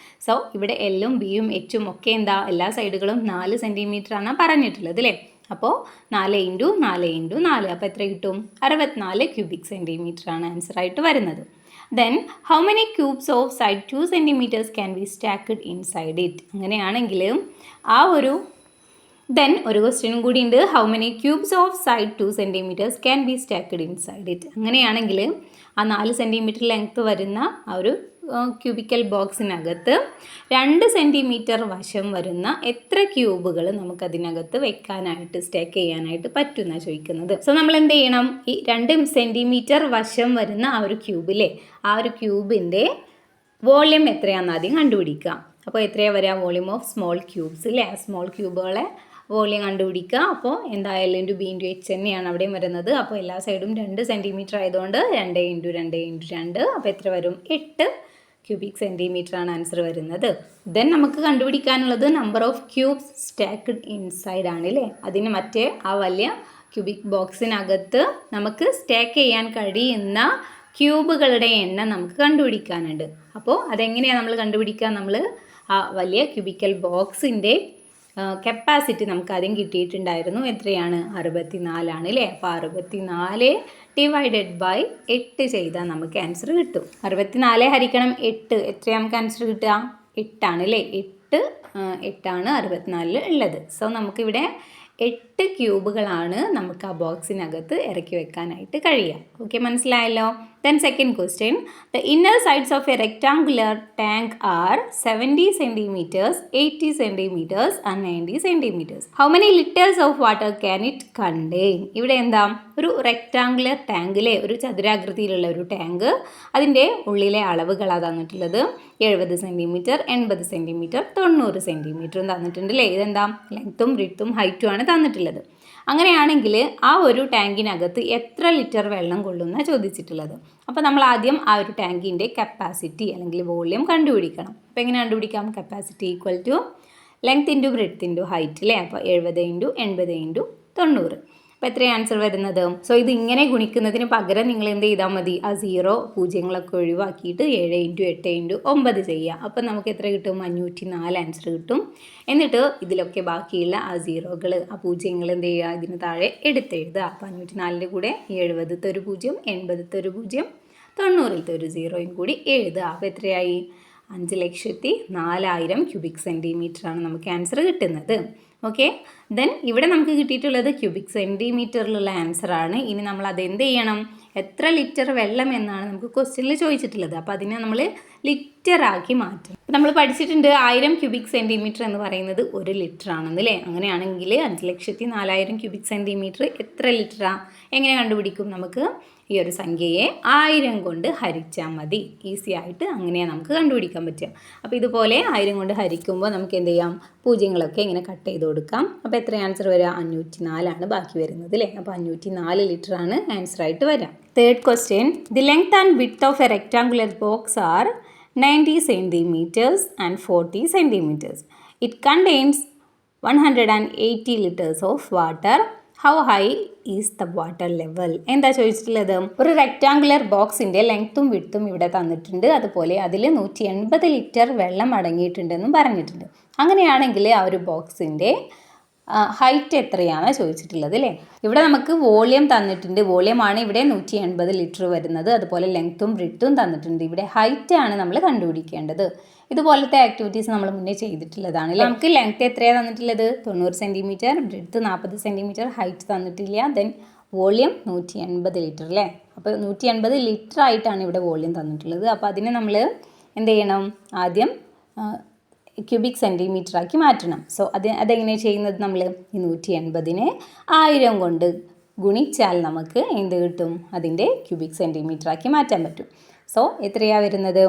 സോ ഇവിടെ Lഉം Bയും Hഉം ഒക്കെ എന്താ, എല്ലാ സൈഡുകളും 4 സെൻറ്റിമീറ്ററാണ് പറഞ്ഞിട്ടുള്ളത് അല്ലേ. അപ്പോൾ 4 × 4 × 4 അപ്പോൾ എത്ര കിട്ടും, 64 ക്യൂബിക് സെൻറ്റിമീറ്ററാണ് ആൻസർ ആയിട്ട് വരുന്നത്. Then how many cubes of side 2 centimetres can be stacked inside it. അങ്ങനെയാണെങ്കിൽ ആ ഒരു ദെൻ ഒരു ക്വസ്റ്റ്യനും കൂടി ഉണ്ട്, how many cubes of side 2 centimetres can be stacked inside it. അങ്ങനെയാണെങ്കിൽ ആ 4 സെൻറ്റിമീറ്റർ ലെങ്ത്ത് വരുന്ന ആ ഒരു ക്യൂബിക്കൽ ബോക്സിനകത്ത് 2 സെൻറ്റിമീറ്റർ വശം വരുന്ന എത്ര ക്യൂബുകൾ നമുക്കതിനകത്ത് വെക്കാനായിട്ട് സ്റ്റാക്ക് ചെയ്യാനായിട്ട് പറ്റുമെന്നാണ് ചോദിക്കുന്നത്. സോ നമ്മൾ എന്ത് ചെയ്യണം, ഈ 2 സെൻറ്റിമീറ്റർ വശം വരുന്ന ആ ഒരു ക്യൂബിലെ ആ ഒരു ക്യൂബിൻ്റെ വോളിയം എത്രയാണെന്ന് ആദ്യം കണ്ടുപിടിക്കുക. അപ്പോൾ എത്രയാണ് വരിക, വോളിയം ഓഫ് സ്മോൾ ക്യൂബ്സ് അല്ലേ. സ്മോൾ ക്യൂബുകളെ വോളിയം കണ്ടുപിടിക്കുക. അപ്പോൾ എന്താ L × B × H തന്നെയാണ് അവിടെയും വരുന്നത്. അപ്പോൾ എല്ലാ സൈഡും 2 സെൻറ്റിമീറ്റർ ആയതുകൊണ്ട് 2 × 2 × 2 അപ്പോൾ എത്ര വരും, 8 ക്യൂബിക് സെൻറ്റിമീറ്റർ ആണ് ആൻസർ വരുന്നത്. ദെൻ നമുക്ക് കണ്ടുപിടിക്കാനുള്ളത് നമ്പർ ഓഫ് ക്യൂബ്സ് സ്റ്റാക്ക്ഡ് ഇൻസൈഡ് ആണ് അല്ലേ. അതിന് മറ്റേ ആ വലിയ ക്യൂബിക് ബോക്സിനകത്ത് നമുക്ക് സ്റ്റാക്ക് ചെയ്യാൻ കഴിയുന്ന ക്യൂബുകളുടെ എണ്ണം നമുക്ക് കണ്ടുപിടിക്കാനുണ്ട്. അപ്പോൾ അതെങ്ങനെയാണ് നമ്മൾ കണ്ടുപിടിക്കുക, നമ്മൾ ആ വലിയ ക്യൂബിക്കൽ ബോക്സിൻ്റെ കപ്പാസിറ്റി നമുക്ക് ആദ്യം കിട്ടിയിട്ടുണ്ടായിരുന്നു, എത്രയാണ്, 64 ആണ് അല്ലേ. അപ്പോൾ 64 ഡിവൈഡഡ് ബൈ 8 ചെയ്താൽ നമുക്ക് ആൻസർ കിട്ടും. 64 ഹരിക്കണം 8 എത്രയാണ് നമുക്ക് ആൻസർ കിട്ടുക, 8 ആണ് അല്ലേ. 8 ആണ് 64 ഉള്ളത്. സോ നമുക്കിവിടെ 8 ക്യൂബുകളാണ് നമുക്ക് ആ ബോക്സിനകത്ത് ഇറക്കി വെക്കാനായിട്ട് കഴിയുക. ഓക്കെ, മനസ്സിലായല്ലോ. Then second question, the inner sides of a rectangular tank are 70 centimetres, 80 centimetres and 90 centimetres. How many litres of water can it contain? ഇവിടെ എന്താ, ഒരു റെക്ടാങ്കുലർ ടാങ്കിലെ ഒരു ചതുരാകൃതിയിലുള്ള ഒരു ടാങ്ക്, അതിൻ്റെ ഉള്ളിലെ അളവുകളാണ് തന്നിട്ടുള്ളത്. 70 സെൻറ്റിമീറ്റർ, 80 സെൻറ്റിമീറ്റർ, 90 സെൻറ്റിമീറ്ററും തന്നിട്ടുണ്ട് അല്ലേ. ഇതെന്താ, ലെങ്ത്തും ബ്രെഡ്ത്തും ഹൈറ്റും ആണ് തന്നിട്ടുള്ളത്. അങ്ങനെയാണെങ്കിൽ ആ ഒരു ടാങ്കിനകത്ത് എത്ര ലിറ്റർ വെള്ളം കൊള്ളുന്ന ചോദിച്ചിട്ടുള്ളത്. അപ്പോൾ നമ്മൾ ആദ്യം ആ ഒരു ടാങ്കിൻ്റെ കപ്പാസിറ്റി അല്ലെങ്കിൽ വോള്യം കണ്ടുപിടിക്കണം. അപ്പോൾ എങ്ങനെ കണ്ടുപിടിക്കാം? Capacity equal to length into breadth into height അല്ലേ. അപ്പോൾ 70 ഇൻറ്റു 80 ഇൻറ്റു 90. അപ്പോൾ എത്രയാണ് ആൻസർ വരുന്നത്? സോ ഇത് ഇങ്ങനെ ഗുണിക്കുന്നതിന് പകരം നിങ്ങൾ എന്ത് ചെയ്താൽ മതി, ആ 0 പൂജ്യങ്ങളൊക്കെ ഒഴിവാക്കിയിട്ട് 7 ഇൻറ്റു 8 ഇൻറ്റു 9 ചെയ്യുക. അപ്പം നമുക്ക് എത്ര കിട്ടും? 504 ആൻസർ കിട്ടും. എന്നിട്ട് ഇതിലൊക്കെ ബാക്കിയുള്ള ആ 0കൾ, ആ പൂജ്യങ്ങൾ എന്ത് ചെയ്യുക, ഇതിന് താഴെ എടുത്തെഴുതുക. അപ്പോൾ 504ൻ്റെ കൂടെ 70ത്തെ ഒരു പൂജ്യം, 80ത്തെ ഒരു പൂജ്യം, 90ത്തെ ഒരു 0യും കൂടി എഴുതുക. അപ്പോൾ എത്രയായി? 5,04,000 ക്യൂബിക് സെൻറ്റിമീറ്റർ ആണ് നമുക്ക് ആൻസർ കിട്ടുന്നത്. ഓക്കെ, ദെൻ ഇവിടെ നമുക്ക് കിട്ടിയിട്ടുള്ളത് ക്യൂബിക് സെൻറ്റിമീറ്ററിലുള്ള ആൻസറാണ്. ഇനി നമ്മൾ അത് എന്ത് ചെയ്യണം? എത്ര ലിറ്റർ വെള്ളം എന്നാണ് നമുക്ക് ക്വസ്റ്റ്യനിൽ ചോദിച്ചിട്ടുള്ളത്. അപ്പോൾ അതിനെ നമ്മൾ ലിറ്ററാക്കി മാറ്റണം. നമ്മൾ പഠിച്ചിട്ടുണ്ട് 1000 ക്യൂബിക് സെൻറ്റിമീറ്റർ എന്ന് പറയുന്നത് 1 ലിറ്റർ ആണെന്ന് അല്ലേ. അങ്ങനെയാണെങ്കിൽ 5,04,000 ക്യൂബിക് സെൻറ്റിമീറ്റർ എത്ര ലിറ്ററാണ്? എങ്ങനെ കണ്ടുപിടിക്കും? നമുക്ക് ഈ ഒരു സംഖ്യയെ 1000 കൊണ്ട് ഹരിച്ചാൽ മതി. ഈസി ആയിട്ട് അങ്ങനെയാണ് നമുക്ക് കണ്ടുപിടിക്കാൻ പറ്റുക. അപ്പോൾ ഇതുപോലെ 1000 കൊണ്ട് ഹരിക്കുമ്പോൾ നമുക്ക് എന്ത് ചെയ്യാം? പൂജ്യങ്ങളൊക്കെ ഇങ്ങനെ കട്ട് ചെയ്ത് കൊടുക്കാം. അപ്പോൾ എത്ര ആൻസർ വരിക? 504 ആണ് ബാക്കി വരുന്നത് അല്ലേ. അപ്പോൾ 504 ലിറ്റർ ആണ് ആൻസർ ആയിട്ട് വരാം. Third question, the length and width of a rectangular box are 90 centimetres and 40 centimetres. It contains 180 litres of water. How high is the water level? എന്താ ചോദിച്ചിട്ടുള്ളത്? ഒരു റെക്ടാങ്കുലർ ബോക്സിൻ്റെ ലെങ്ത്തും വിഡ്ത്തും ഇവിടെ തന്നിട്ടുണ്ട്. അതുപോലെ അതിൽ 180 ലിറ്റർ വെള്ളം അടങ്ങിയിട്ടുണ്ടെന്നും പറഞ്ഞിട്ടുണ്ട്. അങ്ങനെയാണെങ്കിൽ ആ ഒരു ബോക്സിൻ്റെ ഹൈറ്റ് എത്രയാണ് ചോദിച്ചിട്ടുള്ളത് അല്ലേ. ഇവിടെ നമുക്ക് വോളിയം തന്നിട്ടുണ്ട്. വോളിയമാണ് ഇവിടെ 180 ലിറ്റർ വരുന്നത്. അതുപോലെ ലെങ്ത്തും ബ്രെഡ്ത്തും തന്നിട്ടുണ്ട്. ഇവിടെ ഹൈറ്റ് ആണ് നമ്മൾ കണ്ടുപിടിക്കേണ്ടത്. ഇതുപോലത്തെ ആക്ടിവിറ്റീസ് നമ്മൾ മുന്നേ ചെയ്തിട്ടുള്ളതാണ് അല്ലേ. നമുക്ക് ലെങ്ത്ത് എത്രയാണ് തന്നിട്ടുള്ളത്? 90 സെൻറ്റിമീറ്റർ, ബ്രെഡ്ത്ത് 40 സെൻറ്റിമീറ്റർ, ഹൈറ്റ് തന്നിട്ടില്ല. ദെൻ വോളിയം 180 ലിറ്റർ അല്ലേ. അപ്പോൾ 180 ലിറ്റർ ആയിട്ടാണ് ഇവിടെ വോളിയം തന്നിട്ടുള്ളത്. അപ്പോൾ അതിനെ നമ്മൾ എന്ത് ചെയ്യണം? ആദ്യം ക്യൂബിക് സെൻറ്റിമീറ്റർ ആക്കി മാറ്റണം. സോ അതെങ്ങനെ ചെയ്യുന്നത്? നമ്മൾ ഈ 180നെ 1000 കൊണ്ട് ഗുണിച്ചാൽ നമുക്ക് എന്ത് കിട്ടും? അതിൻ്റെ ക്യൂബിക് സെൻറ്റിമീറ്റർ ആക്കി മാറ്റാൻ പറ്റും. സോ എത്രയാണ് വരുന്നത്?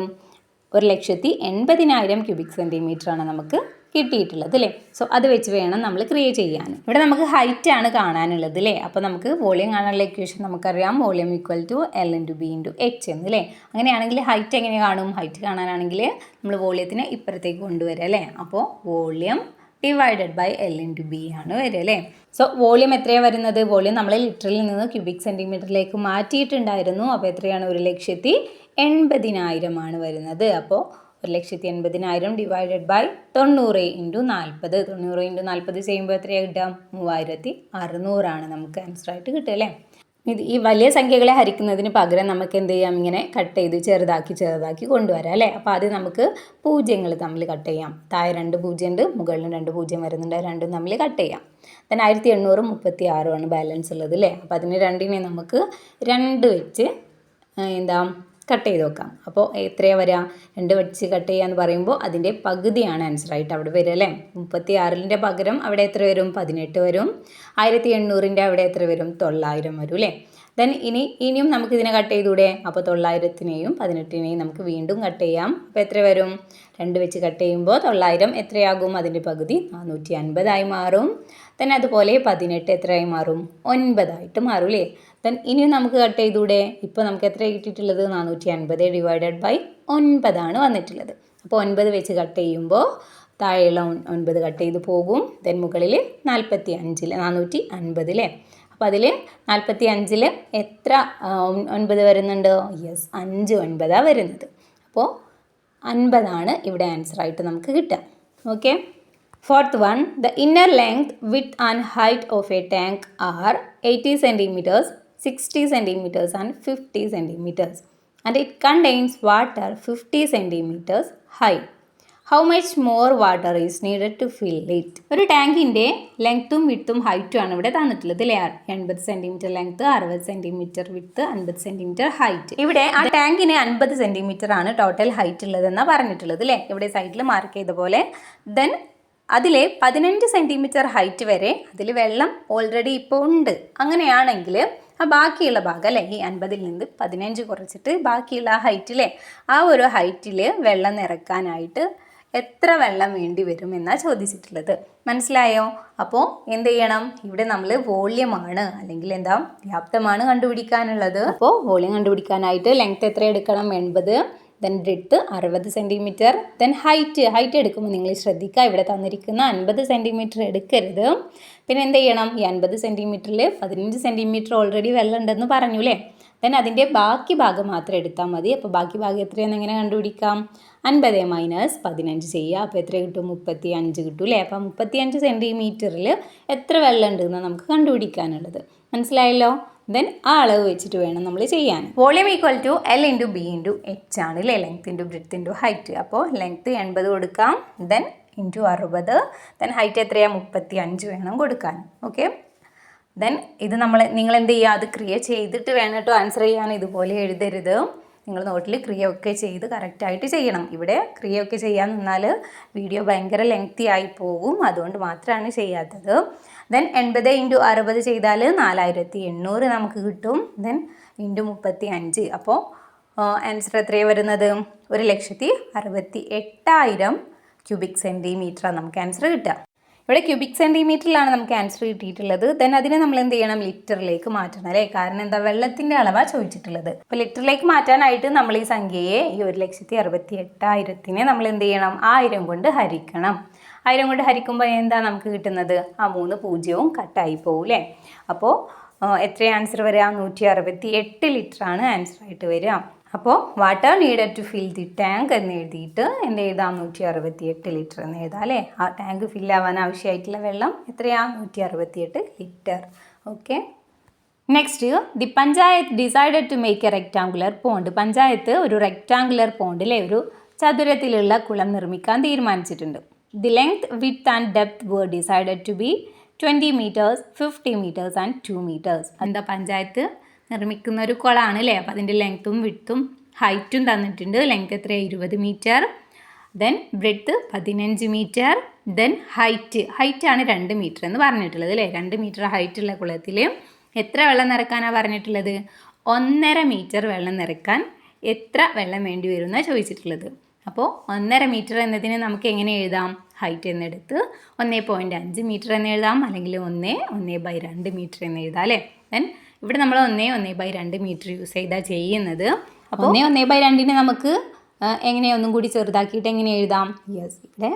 1,80,000 ക്യൂബിക് സെൻറ്റിമീറ്റർ ആണ് നമുക്ക് കിട്ടിയിട്ടുള്ളത് അല്ലേ. സോ അത് വെച്ച് വേണം നമ്മൾ ക്രിയേറ്റ് ചെയ്യാൻ. ഇവിടെ നമുക്ക് ഹൈറ്റ് ആണ് കാണാനുള്ളത് അല്ലേ. അപ്പോൾ നമുക്ക് വോളിയം കാണാനുള്ള ഇക്വേഷൻ നമുക്കറിയാം. Volume equal to L into B into H എന്ന് അല്ലേ. അങ്ങനെയാണെങ്കിൽ ഹൈറ്റ് എങ്ങനെ കാണും? ഹൈറ്റ് കാണാനാണെങ്കിൽ നമ്മൾ വോളിയത്തിനെ ഇപ്പുറത്തേക്ക് കൊണ്ടുവരിക അല്ലേ. അപ്പോൾ volume divided by L into B ആണ് വരിക അല്ലേ. സോ വോളിയം എത്രയാണ് വരുന്നത്? വോളിയം നമ്മൾ ലിറ്ററിൽ നിന്ന് ക്യൂബിക് സെൻറ്റിമീറ്ററിലേക്ക് മാറ്റിയിട്ടുണ്ടായിരുന്നു. അപ്പോൾ എത്രയാണ്? 1,80,000 ആണ് വരുന്നത്. അപ്പോൾ 1,80,000 ഡിവൈഡഡ് ബൈ 90 ഇൻറ്റു 40. 90 ഇൻറ്റു 40 ചെയ്യുമ്പോൾ എത്രയാണ് കിട്ടുക? 3,600 ആണ് നമുക്ക് ആൻസറായിട്ട് കിട്ടുക അല്ലേ. ഈ വലിയ സംഖ്യകളെ ഹരിക്കുന്നതിന് പകരം നമുക്ക് എന്ത് ചെയ്യാം? ഇങ്ങനെ കട്ട് ചെയ്ത് ചെറുതാക്കി കൊണ്ടുവരാം അല്ലേ. അപ്പോൾ അത് നമുക്ക് പൂജ്യങ്ങൾ തമ്മിൽ കട്ട് ചെയ്യാം. താഴെ 2 പൂജ്യം ഉണ്ട്, മുകളിൽ 2 പൂജ്യം വരുന്നുണ്ട്. രണ്ടും തമ്മിൽ കട്ട് ചെയ്യാം. then 1836 ആണ് ബാലൻസ് ഉള്ളത് അല്ലേ. അപ്പോൾ അതിന് രണ്ടിനെ നമുക്ക് 2 വെച്ച് എന്താ കട്ട് ചെയ്ത് നോക്കാം. അപ്പോൾ എത്രയാണ് വരിക? 2 വെച്ച് കട്ട് ചെയ്യാന്ന് പറയുമ്പോൾ അതിൻ്റെ പകുതിയാണ് ആൻസറായിട്ട് അവിടെ വരിക അല്ലേ. 36ൻ്റെ പകരം അവിടെ എത്ര വരും? 18 വരും. 1800ൻ്റെ അവിടെ എത്ര വരും? 900 വരും അല്ലേ. ദെൻ ഇനിയും നമുക്ക് ഇതിനെ കട്ട് ചെയ്തൂടെ? അപ്പോൾ 900നെയും 18നെയും നമുക്ക് വീണ്ടും കട്ട് ചെയ്യാം. അപ്പോൾ എത്ര വരും? 2 വെച്ച് കട്ട് ചെയ്യുമ്പോൾ 900 എത്രയാകും? അതിൻ്റെ പകുതി 450 മാറും. ദെൻ അതുപോലെ 18 എത്രയായി മാറും? 9 ആയിട്ട് മാറും അല്ലേ. ദെൻ ഇനിയും നമുക്ക് കട്ട് ചെയ്തൂടെ? ഇപ്പോൾ നമുക്ക് എത്ര കിട്ടിയിട്ടുള്ളത്? 450 ഡിവൈഡഡ് ബൈ 9 ആണ് വന്നിട്ടുള്ളത്. അപ്പോൾ 9 വെച്ച് കട്ട് ചെയ്യുമ്പോൾ താഴെയുള്ള 9 കട്ട് ചെയ്ത് പോകും. ദെൻ മുകളിൽ 450 അല്ലേ. അപ്പോൾ അതിൽ 45 എത്ര 9 വരുന്നുണ്ട്? യെസ്, 5 9 വരുന്നത്. അപ്പോൾ 50 ആണ് ഇവിടെ ആൻസറായിട്ട് നമുക്ക് കിട്ടുക. Okay. Fourth one, the inner length, width and height of a tank are 80 centimeters, 60 centimeters and 50 centimeters and it contains water 50 centimeters high. How much more water is needed to fill it. ഒരു ടാങ്കിൻ്റെ ലെങ്ത്തും വിട്ടും ഹൈറ്റും ആണ് ഇവിടെ തന്നിട്ടുള്ളത് അല്ലേ. 80 centimetre length, 60 centimetre വിട്ട്, 50 സെൻറ്റിമീറ്റർ ഹൈറ്റ്. ഇവിടെ ആ ടാങ്കിന് 50 സെൻറ്റിമീറ്റർ ആണ് ടോട്ടൽ ഹൈറ്റ് ഉള്ളതെന്നാണ് പറഞ്ഞിട്ടുള്ളത് അല്ലേ. ഇവിടെ സൈഡിൽ മാർക്ക് ചെയ്ത പോലെ. ദെൻ അതിൽ 15 സെൻറ്റിമീറ്റർ ഹൈറ്റ് വരെ അതിൽ വെള്ളം ഓൾറെഡി ഇപ്പോൾ ഉണ്ട്. അങ്ങനെയാണെങ്കിൽ ആ ബാക്കിയുള്ള ഭാഗം അല്ലേ, ഈ 50-ൽ നിന്ന് 15 കുറച്ചിട്ട് ബാക്കിയുള്ള ആ ഹൈറ്റിലെ ആ ഒരു ഹൈറ്റിൽ വെള്ളം നിറക്കാനായിട്ട് എത്ര വെള്ളം വേണ്ടി വരും എന്നാണ് ചോദിച്ചിട്ടുള്ളത്. മനസ്സിലായോ? അപ്പോൾ എന്ത് ചെയ്യണം, ഇവിടെ നമ്മൾ വോള്യമാണ് അല്ലെങ്കിൽ എന്താ വ്യാപ്തമാണ് കണ്ടുപിടിക്കാനുള്ളത്. അപ്പോൾ വോള്യം കണ്ടുപിടിക്കാനായിട്ട് ലെങ്ത് എത്ര എടുക്കണം? 80. Then breadth 60 centimetre. Then height എടുക്കുമ്പോൾ നിങ്ങൾ ശ്രദ്ധിക്കുക, ഇവിടെ തന്നിരിക്കുന്ന 50 സെൻറ്റിമീറ്റർ എടുക്കരുത്. പിന്നെ എന്ത് ചെയ്യണം, ഈ 50 സെൻറ്റിമീറ്ററിൽ 15 സെൻറ്റിമീറ്റർ ഓൾറെഡി വെള്ളം ഉണ്ടെന്ന് പറഞ്ഞു അല്ലേ. ദെൻ അതിൻ്റെ ബാക്കി ഭാഗം മാത്രം എടുത്താൽ മതി. അപ്പോൾ ബാക്കി ഭാഗം എത്രയാണെന്ന് എങ്ങനെ കണ്ടുപിടിക്കാം? 50 മൈനസ് 15 ചെയ്യുക. അപ്പോൾ എത്ര കിട്ടും? 35 കിട്ടും അല്ലേ. അപ്പോൾ 35 സെൻറ്റിമീറ്ററിൽ എത്ര വെള്ളം ഉണ്ടെന്ന് നമുക്ക് കണ്ടുപിടിക്കാനുള്ളത്. മനസ്സിലായല്ലോ? ദെൻ ആ അളവ് വെച്ചിട്ട് വേണം നമ്മൾ ചെയ്യാൻ. Volume equal to L into B into H ആണ് അല്ലേ. Length into breadth into height. അപ്പോൾ ലെങ്ത് 80 കൊടുക്കാം. Then into 60. ദെൻ ഹൈറ്റ് എത്രയാണ്? 35 വേണം കൊടുക്കാൻ. ഓക്കെ. ദെൻ ഇത് നിങ്ങൾ എന്ത് ചെയ്യുക, അത് ക്രിയ ചെയ്തിട്ട് വേണം കേട്ടോ ആൻസർ ചെയ്യാൻ. ഇതുപോലെ എഴുതരുത്. നിങ്ങൾ നോട്ടിൽ ക്രിയയൊക്കെ ചെയ്ത് കറക്റ്റായിട്ട് ചെയ്യണം. ഇവിടെ ക്രിയയൊക്കെ ചെയ്യാൻ നിന്നാൽ വീഡിയോ ഭയങ്കര ലെങ്തി ആയി പോകും. അതുകൊണ്ട് മാത്രമാണ് ചെയ്യാത്തത്. ദെൻ 80 ഇൻറ്റു 60 ചെയ്താൽ 4800 നമുക്ക് കിട്ടും. Then into 35. അപ്പോൾ ആൻസർ എത്രയാണ് വരുന്നത്? 1,68,000 ക്യൂബിക് സെൻറ്റിമീറ്ററാണ് നമുക്ക് ആൻസർ കിട്ടുക. ഇവിടെ ക്യൂബിക് സെൻറ്റിമീറ്ററിലാണ് നമുക്ക് ആൻസർ കിട്ടിയിട്ടുള്ളത്. ദെൻ അതിനെ നമ്മൾ എന്ത് ചെയ്യണം? ലിറ്ററിലേക്ക് മാറ്റണം അല്ലേ. കാരണം എന്താ, വെള്ളത്തിൻ്റെ അളവാണ് ചോദിച്ചിട്ടുള്ളത്. അപ്പോൾ ലിറ്ററിലേക്ക് മാറ്റാനായിട്ട് നമ്മൾ ഈ സംഖ്യയെ, ഈ 1,68,000 നമ്മൾ എന്ത് ചെയ്യണം? 1000 കൊണ്ട് ഹരിക്കണം. 1000 കൊണ്ട് ഹരിക്കുമ്പോൾ എന്താ നമുക്ക് കിട്ടുന്നത്? ആ 3 പൂജ്യവും കട്ടായി പോകും അല്ലേ. അപ്പോൾ എത്ര ആൻസർ വരിക? 168 ലിറ്ററാണ് ആൻസറായിട്ട് വരിക. അപ്പോൾ water needed to fill the tank എന്ന് എഴുതിയിട്ട് എന്ത് എഴുതാം? 168 ലിറ്റർ എന്ന് എഴുതാം അല്ലേ. ആ ടാങ്ക് ഫില്ലാവാൻ ആവശ്യമായിട്ടുള്ള വെള്ളം എത്രയാണ്? 168 litre. Okay. Next, the panchayat decided to make a rectangular pond. Panchayat ഒരു റെക്ടാങ്കുലർ പോണ്ട് അല്ലേ, ഒരു ചതുരത്തിലുള്ള കുളം നിർമ്മിക്കാൻ തീരുമാനിച്ചിട്ടുണ്ട്. The length, width and depth were decided to be 20 meters, 50 meters and 2 meters. എന്താ, പഞ്ചായത്ത് നിർമ്മിക്കുന്ന ഒരു കുളമാണ് അല്ലേ. അപ്പോൾ അതിൻ്റെ ലെങ്ത്തും വിഡ്ത്തും ഹൈറ്റും തന്നിട്ടുണ്ട്. ലെങ്ത് എത്രയാണ്? 20 metre. Then breadth 15 metre. Then ഹൈറ്റാണ് 2 മീറ്റർ എന്ന് പറഞ്ഞിട്ടുള്ളത് അല്ലേ. 2 മീറ്റർ ഹൈറ്റുള്ള കുളത്തിൽ എത്ര വെള്ളം നിറക്കാനാണ് പറഞ്ഞിട്ടുള്ളത്? 1.5 മീറ്റർ വെള്ളം നിറക്കാൻ എത്ര വെള്ളം വേണ്ടി വരും എന്നാണ് ചോദിച്ചിട്ടുള്ളത്. അപ്പോൾ 1.5 മീറ്റർ എന്നതിന് നമുക്ക് എങ്ങനെ എഴുതാം? ഹൈറ്റ് എന്നെടുത്ത് 1.5 മീറ്റർ എന്ന് എഴുതാം, അല്ലെങ്കിൽ 1/2 മീറ്റർ എന്ന് എഴുതാം അല്ലേ. ദെൻ ഇവിടെ നമ്മൾ 1/2 മീറ്റർ യൂസ് ചെയ്താൽ ചെയ്യുന്നത്. അപ്പോൾ 1/2 നമുക്ക് എങ്ങനെ ഒന്നും കൂടി ചെറുതാക്കിയിട്ട് എങ്ങനെ എഴുതാം? യെസ്, ഇവിടെ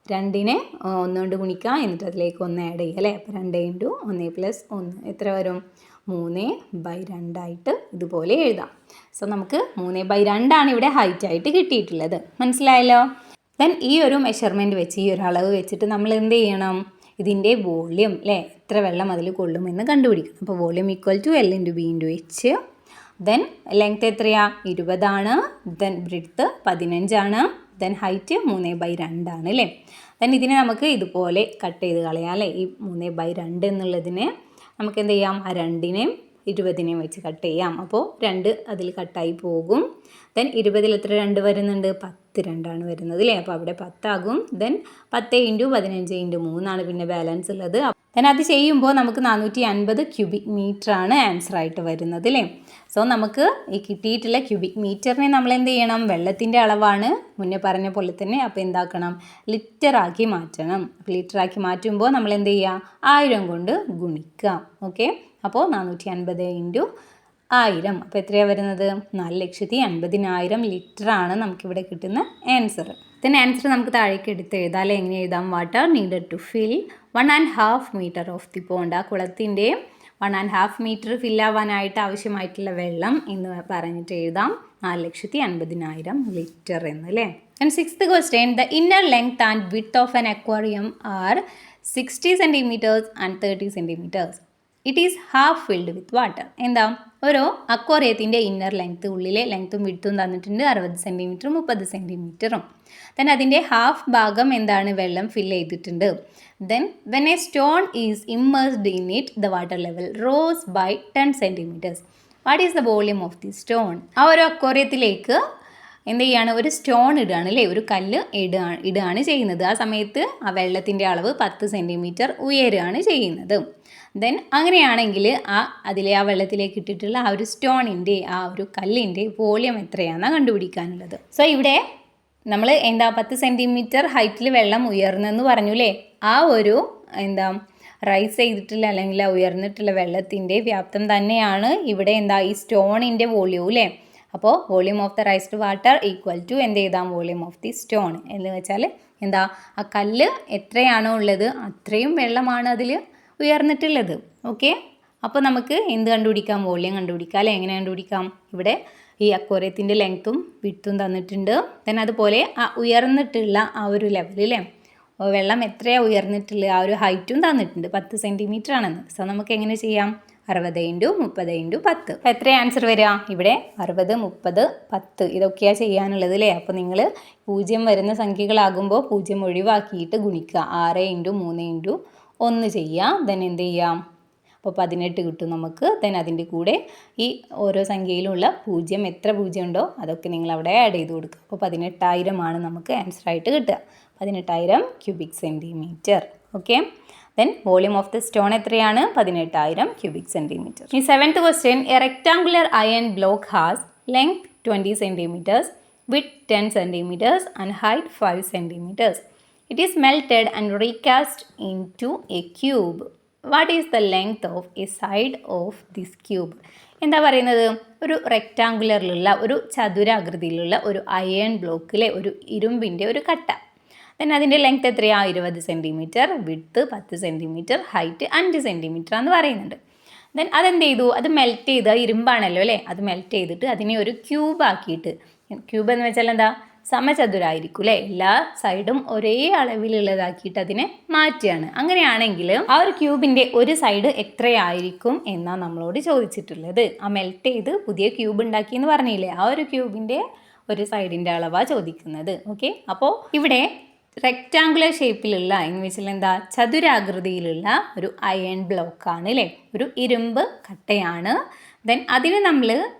2നെ 1 കൊണ്ട് ഗുണിക്കാം, എന്നിട്ട് അതിലേക്ക് 1 ആഡ് ചെയ്യുക അല്ലേ. അപ്പോൾ 2 ഇൻറ്റു 1 + 1 എത്ര വരും? 3/2 ആയിട്ട് ഇതുപോലെ എഴുതാം. സോ നമുക്ക് 3/2 ആണ് ഇവിടെ ഹൈറ്റ് ആയിട്ട് കിട്ടിയിട്ടുള്ളത്. മനസ്സിലായല്ലോ? ദെൻ ഈ ഒരു മെഷർമെൻറ്റ് വെച്ച്, ഈ ഒരു അളവ് വെച്ചിട്ട് നമ്മൾ എന്ത് ചെയ്യണം? ഇതിൻ്റെ വോള്യം അല്ലേ, എത്ര വെള്ളം അതിൽ കൊള്ളുമെന്ന് കണ്ടുപിടിക്കണം. അപ്പോൾ volume equal to L into B into H. Then length എത്രയാണ്? 20 ആണ്. ദെൻ ബ്രെഡ്ത്ത് 15 ആണ്. ദെൻ ഹൈറ്റ് 3/2 ആണ് അല്ലേ. ദെൻ ഇതിനെ നമുക്ക് ഇതുപോലെ കട്ട് ചെയ്ത് കളയാം അല്ലേ. ഈ 3/2 എന്നുള്ളതിനെ നമുക്ക് എന്ത് ചെയ്യാം? ആ 2നെയും 20നെയും വെച്ച് കട്ട് ചെയ്യാം. അപ്പോൾ 2 അതിൽ കട്ടായി പോകും. ദെൻ 20ൽ എത്ര 2 വരുന്നുണ്ട്? 10 2 വരുന്നത് അല്ലേ. അപ്പോൾ അവിടെ 10 ആകും. ദെൻ 10 ഇൻറ്റു 15 ഇൻറ്റു 3 ആണ് പിന്നെ ബാലൻസ് ഉള്ളത്. ദെൻ അത് ചെയ്യുമ്പോൾ നമുക്ക് 450 ക്യൂബിക് മീറ്റർ ആണ് ആൻസർ ആയിട്ട് വരുന്നത് അല്ലേ. സോ നമുക്ക് ഈ കിട്ടിയിട്ടുള്ള ക്യൂബിക് മീറ്ററിനെ നമ്മൾ എന്ത് ചെയ്യണം? വെള്ളത്തിൻ്റെ അളവാണ് മുന്നേ പറഞ്ഞ പോലെ തന്നെ. അപ്പോൾ എന്താക്കണം? ലിറ്ററാക്കി മാറ്റണം. അപ്പോൾ ലിറ്ററാക്കി മാറ്റുമ്പോൾ നമ്മൾ എന്ത് ചെയ്യുക? 1000 കൊണ്ട് ഗുണിക്കുക. ഓക്കെ. അപ്പോൾ 450 ഇൻറ്റു 1000. അപ്പോൾ എത്രയാണ് വരുന്നത്? 4,80,000 ലിറ്ററാണ് നമുക്കിവിടെ കിട്ടുന്ന ആൻസർ. ഇതിന് ആൻസർ നമുക്ക് താഴേക്ക് എടുത്ത് എഴുതാം അല്ലേ. എങ്ങനെ എഴുതാം? Water needed to fill 1.5 metre of the pond. ആ കുളത്തിൻ്റെ 1.5 മീറ്റർ ഫില്ലാവാനായിട്ട് ആവശ്യമായിട്ടുള്ള വെള്ളം എന്ന് പറഞ്ഞിട്ട് എഴുതാം 4,80,000 ലിറ്റർ എന്ന് അല്ലേ. And 6th question, the inner length and width of an aquarium are 60 centimeters and 30 centimeters. It is half filled with water. എന്താ? ഒരു അക്വാറിയത്തിൻ്റെ ഇന്നർ ലെങ്ത്ത്, ഉള്ളിലെ ലെങ്ത്തും വിഡ്ത്തും തന്നിട്ടുണ്ട്. 60 സെൻറ്റിമീറ്ററും 30 സെൻറ്റിമീറ്ററും. ദെൻ അതിൻ്റെ ഹാഫ് ഭാഗം എന്താണ്, വെള്ളം ഫില്ല് ചെയ്തിട്ടുണ്ട്. Then when a stone is immersed in it the water level rose by 10 centimetres. What is the volume of the stone? ആ ഒരു അക്വേറിയത്തിലേക്ക് എന്ത് ചെയ്യാണ്, ഒരു സ്റ്റോൺ ഇടുകയാണ് അല്ലേ, ഒരു കല്ല് ഇടുകയാണ് ചെയ്യുന്നത്. ആ സമയത്ത് ആ വെള്ളത്തിൻ്റെ അളവ് 10 സെൻറ്റിമീറ്റർ ഉയരുകയാണ് ചെയ്യുന്നത്. ദെൻ അങ്ങനെയാണെങ്കിൽ അതിലെ ആ വെള്ളത്തിലേക്ക് ഇട്ടിട്ടുള്ള ആ ഒരു സ്റ്റോണിൻ്റെ, ആ ഒരു കല്ലിൻ്റെ വോളിയം എത്രയാണെന്നാണ് കണ്ടുപിടിക്കാനുള്ളത്. സോ ഇവിടെ നമ്മൾ 10 സെൻറ്റിമീറ്റർ ഹൈറ്റിൽ വെള്ളം ഉയർന്നെന്ന് പറഞ്ഞു അല്ലേ. ആ ഒരു റൈസ് ചെയ്തിട്ടുള്ള അല്ലെങ്കിൽ ഉയർന്നിട്ടുള്ള വെള്ളത്തിൻ്റെ വ്യാപ്തം തന്നെയാണ് ഇവിടെ ഈ സ്റ്റോണിൻ്റെ വോളിയം അല്ലേ. അപ്പോൾ volume of the raised water equal to volume of the stone എന്ന് വെച്ചാൽ ആ കല്ല് എത്രയാണോ ഉള്ളത് അത്രയും വെള്ളമാണ് അതിൽ ഉയർന്നിട്ടുള്ളത്. ഓക്കെ, അപ്പോൾ നമുക്ക് എന്ത് കണ്ടുപിടിക്കാം, വോളിയം കണ്ടുപിടിക്കാം അല്ലേ. എങ്ങനെ കണ്ടുപിടിക്കാം, ഇവിടെ ഈ അക്വേറിയത്തിൻ്റെ ലെങ്ത്തും വിഡ്ത്തും തന്നിട്ടുണ്ട്. ദെൻ അതുപോലെ ആ ഉയർന്നിട്ടുള്ള ആ ഒരു ലെവലിലെ വെള്ളം എത്രയാണ് ഉയർന്നിട്ടുള്ള ആ ഒരു ഹൈറ്റും തന്നിട്ടുണ്ട്, 10 സെൻറ്റിമീറ്റർ ആണെന്ന്. സോ നമുക്ക് എങ്ങനെ ചെയ്യാം, 60 × 30 × 10. എത്ര ആൻസർ വരിക, ഇവിടെ 60, 30, 10 ഇതൊക്കെയാണ് ചെയ്യാനുള്ളത് അല്ലേ. അപ്പോൾ നിങ്ങൾ 0 വരുന്ന സംഖ്യകളാകുമ്പോൾ 0 ഒഴിവാക്കിയിട്ട് ഗുണിക്കുക, 6 × 3 × 1 ചെയ്യുക. ദെൻ എന്ത് ചെയ്യാം, അപ്പോൾ 18 കിട്ടും നമുക്ക്. ദെൻ അതിൻ്റെ കൂടെ ഈ ഓരോ സംഖ്യയിലുള്ള 0 എത്ര 0 ഉണ്ടോ അതൊക്കെ നിങ്ങൾ അവിടെ ആഡ് ചെയ്ത് കൊടുക്കുക. അപ്പോൾ 18,000 ആണ് നമുക്ക് ആൻസറായിട്ട് കിട്ടുക, 18,000 cubic centimetre. Okay, then volume of the stone എത്രയാണ്, 18,000 ക്യൂബിക് സെൻറ്റിമീറ്റർ. ഈ 7th question, a rectangular iron block has length 20 centimetres width 10 centimetres and height 5 centimetres. It is melted and recast into a cube. What is the length of a side of this cube? എന്താ പറയുന്നത്, ഒരു റെക്ടാങ്കുലറിലുള്ള ഒരു ചതുരാകൃതിയിലുള്ള ഒരു iron ബ്ലോക്കിലെ ഒരു ഇരുമ്പിൻ്റെ ഒരു കട്ട. ദെൻ അതിൻ്റെ ലെങ്ത് എത്രയാണ്, 20 centimetre, width 10 centimetre, height 5 centimetre എന്ന് പറയുന്നുണ്ട്. ദെൻ അതെന്ത് ചെയ്തു, അത് മെൽറ്റ് ചെയ്ത്, ഇരുമ്പാണല്ലോ അല്ലേ, അത് മെൽറ്റ് ചെയ്തിട്ട് അതിനെ ഒരു ക്യൂബാക്കിയിട്ട്, ക്യൂബ് എന്ന് വെച്ചാൽ എന്താ, സമചതുരായിരിക്കും അല്ലേ, എല്ലാ സൈഡും ഒരേ അളവിലുള്ളതാക്കിയിട്ട് അതിനെ മാറ്റുകയാണ്. അങ്ങനെയാണെങ്കിൽ ആ ഒരു ക്യൂബിൻ്റെ ഒരു സൈഡ് എത്രയായിരിക്കും എന്നാണ് നമ്മളോട് ചോദിച്ചിട്ടുള്ളത്. ആ മെൽറ്റ് ചെയ്ത് പുതിയ ക്യൂബ് ഉണ്ടാക്കി എന്ന് പറഞ്ഞില്ലേ, ആ ഒരു ക്യൂബിൻ്റെ ഒരു സൈഡിൻ്റെ അളവാണ് ചോദിക്കുന്നത്. ഓക്കെ, അപ്പോൾ ഇവിടെ റെക്റ്റാങ്കുലർ ഷേപ്പിലുള്ള എന്ന് വെച്ചാൽ എന്താ, ചതുരാകൃതിയിലുള്ള ഒരു അയൺ ബ്ലോക്കാണ് അല്ലേ, ഒരു ഇരുമ്പ് കട്ടയാണ്. ദെൻ അതിനെ നമ്മൾ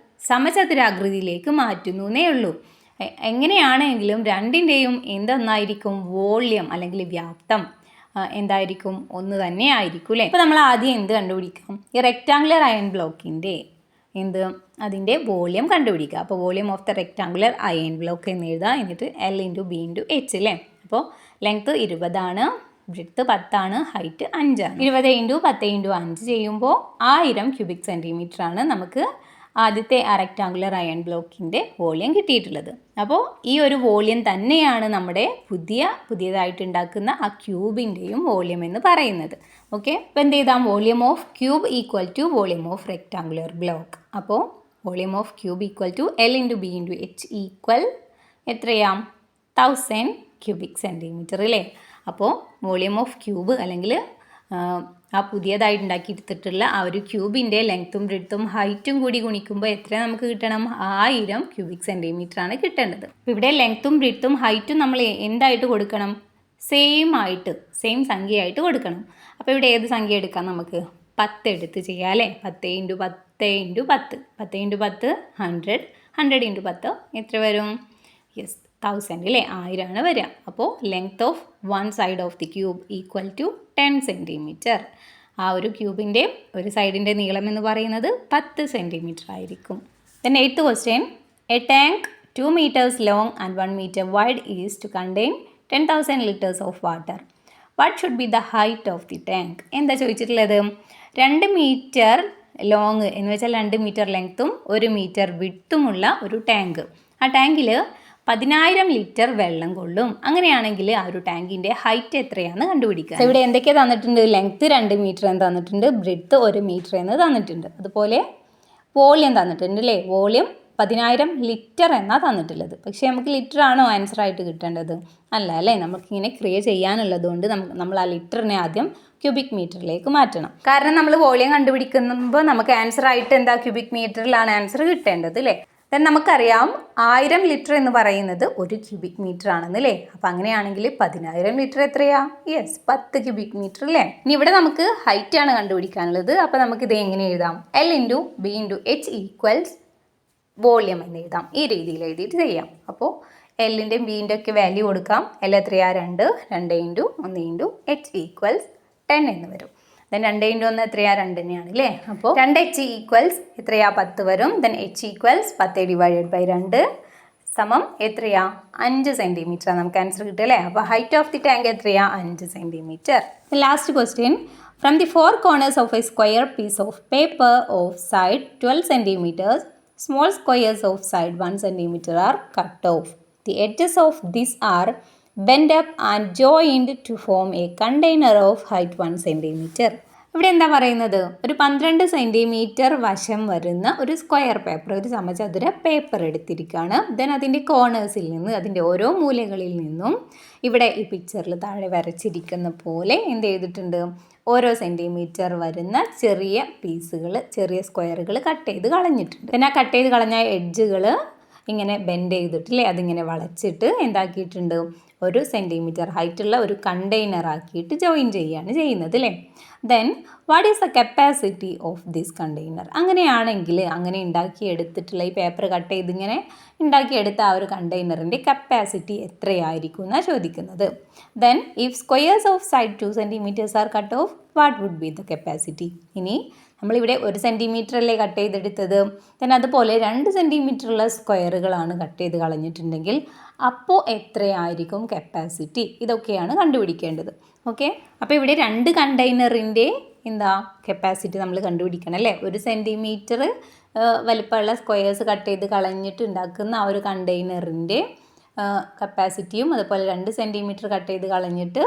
സമചതുരാകൃതിയിലേക്ക് മാറ്റുന്നു എന്നേ ഉള്ളൂ. എങ്ങനെയാണെങ്കിലും രണ്ടിൻ്റെയും എന്തൊന്നായിരിക്കും, വോള്യം അല്ലെങ്കിൽ വ്യാപ്തം എന്തായിരിക്കും, ഒന്ന് തന്നെ ആയിരിക്കും അല്ലേ. ഇപ്പോൾ നമ്മൾ ആദ്യം എന്ത് കണ്ടുപിടിക്കാം, ഈ റെക്റ്റാങ്കുലർ അയൺ ബ്ലോക്കിൻ്റെ അതിൻ്റെ വോള്യം കണ്ടുപിടിക്കുക. അപ്പോൾ volume of the rectangular iron block എന്ന് എഴുതുക, എന്നിട്ട് L × B × H അല്ലേ. അപ്പോൾ ലെങ്ത്ത് 20 ആണ്, ബ്രെഡ്ത്ത് 10 ആണ്, ഹൈറ്റ് 5 ആണ്. 20 × 10 × 5 ചെയ്യുമ്പോൾ 1000 ക്യൂബിക് സെൻറ്റിമീറ്റർ ആണ് നമുക്ക് ആദ്യത്തെ ആ റെക്റ്റാങ്കുലർ അയൺ ബ്ലോക്കിൻ്റെ വോള്യം കിട്ടിയിട്ടുള്ളത്. അപ്പോൾ ഈ ഒരു വോള്യം തന്നെയാണ് നമ്മുടെ പുതിയതായിട്ട് ഉണ്ടാക്കുന്ന ആ ക്യൂബിൻ്റെയും വോള്യം എന്ന് പറയുന്നത്. ഓക്കെ, അപ്പോൾ എന്ത് ചെയ്താൽ volume of cube equal to volume of rectangular block. അപ്പോൾ volume of cube equal to L × B × H equal എത്രയാം, 1000 ക്യൂബിക് സെൻറ്റിമീറ്റർ അല്ലേ. അപ്പോൾ വോള്യം ഓഫ് ക്യൂബ് അല്ലെങ്കിൽ ആ പുതിയതായിട്ട് ഉണ്ടാക്കിയെടുത്തിട്ടുള്ള ആ ഒരു ക്യൂബിൻ്റെ ലെങ്ത്തും ബ്രെഡ്ത്തും ഹൈറ്റും കൂടി ഗുണിക്കുമ്പോൾ എത്ര നമുക്ക് കിട്ടണം, 1000 ക്യൂബിക് സെൻറ്റിമീറ്റർ ആണ് കിട്ടേണ്ടത്. അപ്പോൾ ഇവിടെ ലെങ്ത്തും ബ്രെഡ്ത്തും ഹൈറ്റും നമ്മൾ എന്തായിട്ട് കൊടുക്കണം, സെയിം സംഖ്യയായിട്ട് കൊടുക്കണം. അപ്പോൾ ഇവിടെ ഏത് സംഖ്യ എടുക്കാം, നമുക്ക് 10 എടുത്ത് ചെയ്യാം അല്ലേ. 10 × 10 × 10, 10 × 10 100, 100 × 10 എത്ര വരും, യെസ് 1000 അല്ലേ, 1000 ആണ് വരിക. അപ്പോൾ length of one side of the cube equal to 10 centimetre. ആ ഒരു ക്യൂബിൻ്റെ ഒരു സൈഡിൻ്റെ നീളം എന്ന് പറയുന്നത് 10 സെൻറ്റിമീറ്റർ ആയിരിക്കും. Then 8th question, A tank 2 meters long and 1 meter wide is to contain 10,000 liters of water. What should be the height of the tank? എന്താ ചോദിച്ചിട്ടുള്ളത്, 2 metre long എന്ന് വെച്ചാൽ 2 മീറ്റർ ലെങ്ത്തും 1 മീറ്റർ വിഡ്ത്തുമുള്ള ഒരു ടാങ്ക്. ആ ടാങ്കിൽ 10,000 ലിറ്റർ വെള്ളം കൊള്ളും. അങ്ങനെയാണെങ്കിൽ ആ ഒരു ടാങ്കിൻ്റെ ഹൈറ്റ് എത്രയാണെന്ന് കണ്ടുപിടിക്കുക. ഇവിടെ എന്തൊക്കെയാണ് തന്നിട്ടുണ്ട്, ലെങ്ത്ത് 2 മീറ്റർ എന്ന് തന്നിട്ടുണ്ട്, ബ്രെഡ്ത്ത് 1 മീറ്റർ എന്ന് തന്നിട്ടുണ്ട്, അതുപോലെ വോള്യം തന്നിട്ടുണ്ട് അല്ലേ. വോള്യം 10,000 ലിറ്റർ എന്നാണ് തന്നിട്ടുള്ളത്. പക്ഷേ നമുക്ക് ലിറ്റർ ആണോ ആൻസർ ആയിട്ട് കിട്ടേണ്ടത്, അല്ല അല്ലേ. നമുക്കിങ്ങനെ ക്രിയേറ്റ് ചെയ്യാനുള്ളത് കൊണ്ട് നമ്മൾ ആ ലിറ്ററിനെ ആദ്യം ക്യൂബിക് മീറ്ററിലേക്ക് മാറ്റണം. കാരണം നമ്മൾ വോള്യം കണ്ടുപിടിക്കുമ്പോൾ നമുക്ക് ആൻസർ ആയിട്ട് എന്താ ക്യൂബിക് മീറ്ററിലാണ് ആൻസർ കിട്ടേണ്ടത് അല്ലേ. ദെൻ നമുക്കറിയാം 1000 ലിറ്റർ എന്ന് പറയുന്നത് 1 ക്യൂബിക് മീറ്റർ ആണെന്നല്ലേ. അപ്പം അങ്ങനെയാണെങ്കിൽ 10000 ലിറ്റർ എത്രയാ? യെസ്, 10 ക്യൂബിക് മീറ്റർ അല്ലേ. ഇനി ഇവിടെ നമുക്ക് ഹൈറ്റ് ആണ് കണ്ടുപിടിക്കാനുള്ളത്. അപ്പോൾ നമുക്കിത് എങ്ങനെ എഴുതാം? L × B × H equals volume എന്ന് എഴുതാം. ഈ രീതിയിൽ എഴുതിയിട്ട് ചെയ്യാം. അപ്പോൾ എല്ലിൻ്റെയും ബീൻ്റെ ഒക്കെ വാല്യൂ കൊടുക്കാം. L എത്രയാ? 2 × 1 × H ഈക്വൽസ് 10 എന്ന് വരും. ദെൻ 2 × 1 എത്രയാ? 2 തന്നെയാണ് അല്ലേ. അപ്പോൾ 2H ഈക്വൽസ് എത്രയാ? 10 വരും. ദെൻ H ഈക്വൽസ് 10/2 സമം എത്രയാ? 5 സെൻറ്റിമീറ്റർ നമുക്ക് ആൻസർ കിട്ടുക അല്ലേ. അപ്പോൾ ഹൈറ്റ് ഓഫ് ദി ടാങ്ക് എത്രയാ? 5 centimetre. Last question, from the 4 corners of a square piece of paper of side 12 centimeters, small squares of side 1 centimeter are cut off. The edges of these are bent up and joined to form a container of height 1 centimeter. ഇവിടെ എന്താ പറയുന്നത്? ഒരു 12 centimetre വശം വരുന്ന ഒരു square paper, ഒരു സമചതുര paper എടുത്തിരിക്കുകയാണ്. Then അതിൻ്റെ കോർണേഴ്സിൽ നിന്ന്, അതിൻ്റെ ഓരോ മൂലകളിൽ നിന്നും ഇവിടെ ഈ പിക്ചറിൽ താഴെ വരച്ചിരിക്കുന്ന പോലെ എന്ത് ചെയ്തിട്ടുണ്ട്? ഓരോ സെൻറ്റിമീറ്റർ വരുന്ന ചെറിയ പീസുകൾ, ചെറിയ സ്ക്വയറുകൾ കട്ട് ചെയ്ത് കളഞ്ഞിട്ടുണ്ട്. പിന്നെ ആ കട്ട് ചെയ്ത് കളഞ്ഞ എഡ്ജുകൾ ഇങ്ങനെ ബെൻഡ് ചെയ്തിട്ടില്ലേ, അതിങ്ങനെ വളച്ചിട്ട് എന്താക്കിയിട്ടുണ്ട്? 1 സെൻറ്റിമീറ്റർ ഹൈറ്റുള്ള ഒരു കണ്ടെയ്നർ ആക്കിയിട്ട് ജോയിൻ ചെയ്യുകയാണ് ചെയ്യുന്നത് അല്ലേ. Then what is the capacity of this container? അങ്ങനെയാണെങ്കിൽ അങ്ങനെ ഉണ്ടാക്കിയെടുത്തിട്ടുള്ള ഈ പേപ്പർ കട്ട് ചെയ്ത് ഇങ്ങനെ ഉണ്ടാക്കിയെടുത്ത ആ ഒരു കണ്ടെയ്നറിൻ്റെ കപ്പാസിറ്റി എത്രയായിരിക്കും എന്നാണ് ചോദിക്കുന്നത്. Then if squares of side 2 centimeters are cut off, what would be the capacity? ഇനി നമ്മളിവിടെ 1 സെൻറ്റിമീറ്റർ അല്ലേ കട്ട് ചെയ്തെടുത്തത്. ദെൻ അതുപോലെ 2 സെൻറ്റിമീറ്ററുള്ള സ്ക്വയറുകളാണ് കട്ട് ചെയ്ത് കളഞ്ഞിട്ടുണ്ടെങ്കിൽ അപ്പോൾ എത്രയായിരിക്കും കപ്പാസിറ്റി? ഇതൊക്കെയാണ് കണ്ടുപിടിക്കേണ്ടത്. ഓക്കെ, അപ്പോൾ ഇവിടെ 2 കണ്ടെയ്നറിൻ്റെ കപ്പാസിറ്റി നമ്മൾ കണ്ടുപിടിക്കണം അല്ലേ. 1 സെൻറ്റിമീറ്റർ വലിപ്പമുള്ള സ്ക്വയേഴ്സ് കട്ട് ചെയ്ത് കളഞ്ഞിട്ട് ഉണ്ടാക്കുന്ന ആ ഒരു കണ്ടെയ്നറിൻ്റെ കപ്പാസിറ്റിയും അതുപോലെ 2 സെൻറ്റിമീറ്റർ കട്ട് ചെയ്ത് കളഞ്ഞിട്ട്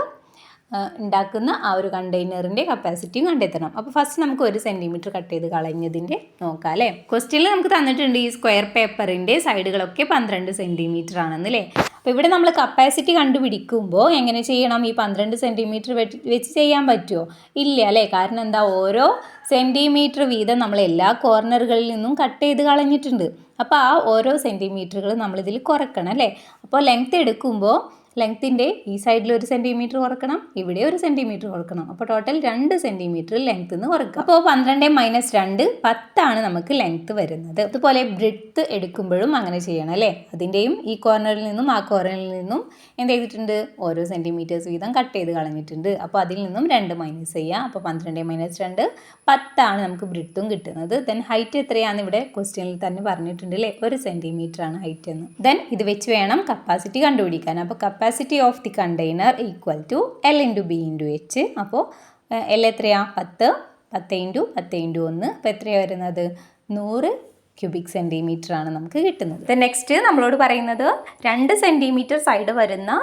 ഉണ്ടാക്കുന്ന ആ ഒരു കണ്ടെയ്നറിൻ്റെ കപ്പാസിറ്റിയും കണ്ടെത്തണം. അപ്പോൾ ഫസ്റ്റ് നമുക്ക് 1 സെൻറ്റിമീറ്റർ കട്ട് ചെയ്ത് കളഞ്ഞതിൻ്റെ നോക്കാം അല്ലേ. ക്വസ്റ്റ്യനിൽ നമുക്ക് തന്നിട്ടുണ്ട് ഈ സ്ക്വയർ പേപ്പറിൻ്റെ സൈഡുകളൊക്കെ 12 സെൻറ്റിമീറ്റർ ആണെന്നല്ലേ. അപ്പോൾ ഇവിടെ നമ്മൾ കപ്പാസിറ്റി കണ്ടുപിടിക്കുമ്പോൾ എങ്ങനെ ചെയ്യണം? ഈ 12 സെൻറ്റിമീറ്റർ വെച്ച് ചെയ്യാൻ പറ്റുമോ? ഇല്ല അല്ലേ. കാരണം എന്താ? ഓരോ സെൻറ്റിമീറ്റർ വീതം നമ്മൾ എല്ലാ കോർണറുകളിൽ നിന്നും കട്ട് ചെയ്ത് കളഞ്ഞിട്ടുണ്ട്. അപ്പോൾ ആ ഓരോ സെൻറ്റിമീറ്ററുകൾ നമ്മളിതിൽ കുറക്കണം അല്ലേ. അപ്പോൾ ലെങ്ത്ത് എടുക്കുമ്പോൾ ലെങ്ത്തിൻ്റെ ഈ സൈഡിൽ 1 സെൻറ്റിമീറ്റർ കുറക്കണം, ഇവിടെ 1 സെൻറ്റിമീറ്റർ കുറക്കണം. അപ്പോൾ ടോട്ടൽ 2 സെൻറ്റിമീറ്റർ ലെങ്ത്ത് നിന്ന് കുറക്കുക. അപ്പോൾ 12 - 2 10 നമുക്ക് ലെങ്ത്ത് വരുന്നത്. അതുപോലെ ബ്രെഡ്ത്ത് എടുക്കുമ്പോഴും അങ്ങനെ ചെയ്യണം അല്ലേ. അതിൻ്റെയും ഈ കോർണറിൽ നിന്നും ആ കോർണറിൽ നിന്നും എന്ത് ചെയ്തിട്ടുണ്ട്? ഓരോ സെൻറ്റിമീറ്റേഴ്സ് വീതം കട്ട് ചെയ്ത് കളഞ്ഞിട്ടുണ്ട്. അപ്പോൾ അതിൽ നിന്നും 2 മൈനസ് ചെയ്യുക. അപ്പോൾ 12 - 2 10 നമുക്ക് ബ്രെഡ്ത്തും കിട്ടുന്നത്. ദെൻ ഹൈറ്റ് എത്രയാണെന്ന് ഇവിടെ ക്വസ്റ്റ്യനിൽ തന്നെ പറഞ്ഞിട്ടുണ്ട് അല്ലേ. 1 സെൻറ്റിമീറ്റർ ആണ് ഹൈറ്റ് എന്ന്. ദെൻ ഇത് വെച്ച് വേണം കപ്പാസിറ്റി കണ്ടുപിടിക്കാൻ. അപ്പോൾ capacity of the container equal to L × B × H. അപ്പോൾ L എത്രയാ? 10 10 × 10 × 1. അപ്പോൾ എത്രയാണ് വരുന്നത്? 100 ക്യൂബിക് സെൻറ്റിമീറ്റർ ആണ് നമുക്ക് കിട്ടുന്നത്. നെക്സ്റ്റ് നമ്മളോട് പറയുന്നത് 2 സെൻറ്റിമീറ്റർ സൈഡ് വരുന്ന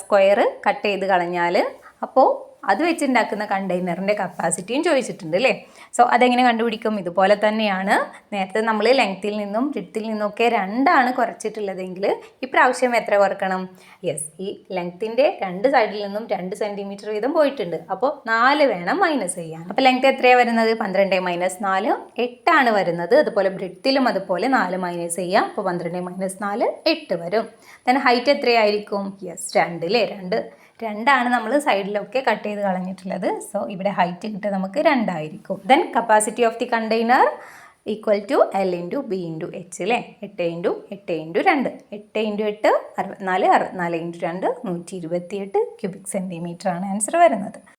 സ്ക്വയർ കട്ട് ചെയ്ത് കളഞ്ഞാൽ അപ്പോൾ അത് വെച്ചുണ്ടാക്കുന്ന കണ്ടെയ്നറിൻ്റെ കപ്പാസിറ്റിയും ചോദിച്ചിട്ടുണ്ട് അല്ലേ. സോ അതെങ്ങനെ കണ്ടുപിടിക്കും? ഇതുപോലെ തന്നെയാണ്. നേരത്തെ നമ്മൾ ലെങ്ത്തിൽ നിന്നും ബ്രെഡ്ത്തിൽ നിന്നൊക്കെ 2 കുറച്ചിട്ടുള്ളതെങ്കിൽ ഇപ്രാവശ്യം എത്ര കുറക്കണം? യെസ്, ഈ ലെങ്ത്തിൻ്റെ 2 സൈഡിൽ നിന്നും 2 സെൻറ്റിമീറ്റർ വീതം പോയിട്ടുണ്ട്. അപ്പോൾ 4 വേണം മൈനസ് ചെയ്യാൻ. അപ്പോൾ ലെങ്ത്ത് എത്രയാണ് വരുന്നത്? 12 - 4 8 വരുന്നത്. അതുപോലെ ബ്രെഡ്ത്തിലും അതുപോലെ 4 മൈനസ് ചെയ്യാം. അപ്പോൾ 12 - 4 8 വരും. ദെൻ ഹൈറ്റ് എത്രയായിരിക്കും? യെസ്, 2 അല്ലേ. 2 നമ്മൾ സൈഡിലൊക്കെ കട്ട് ചെയ്ത് കളഞ്ഞിട്ടുള്ളത്. സോ ഇവിടെ ഹൈറ്റ് കിട്ടുക നമുക്ക് 2 ആയിരിക്കും. ദെൻ capacity of the container equal to L × B × H അല്ലേ. 8 × 8 × 2 8 × 8 64 64 × 2 128 ക്യൂബിക് സെൻറ്റിമീറ്റർ ആണ് ആൻസർ വരുന്നത്.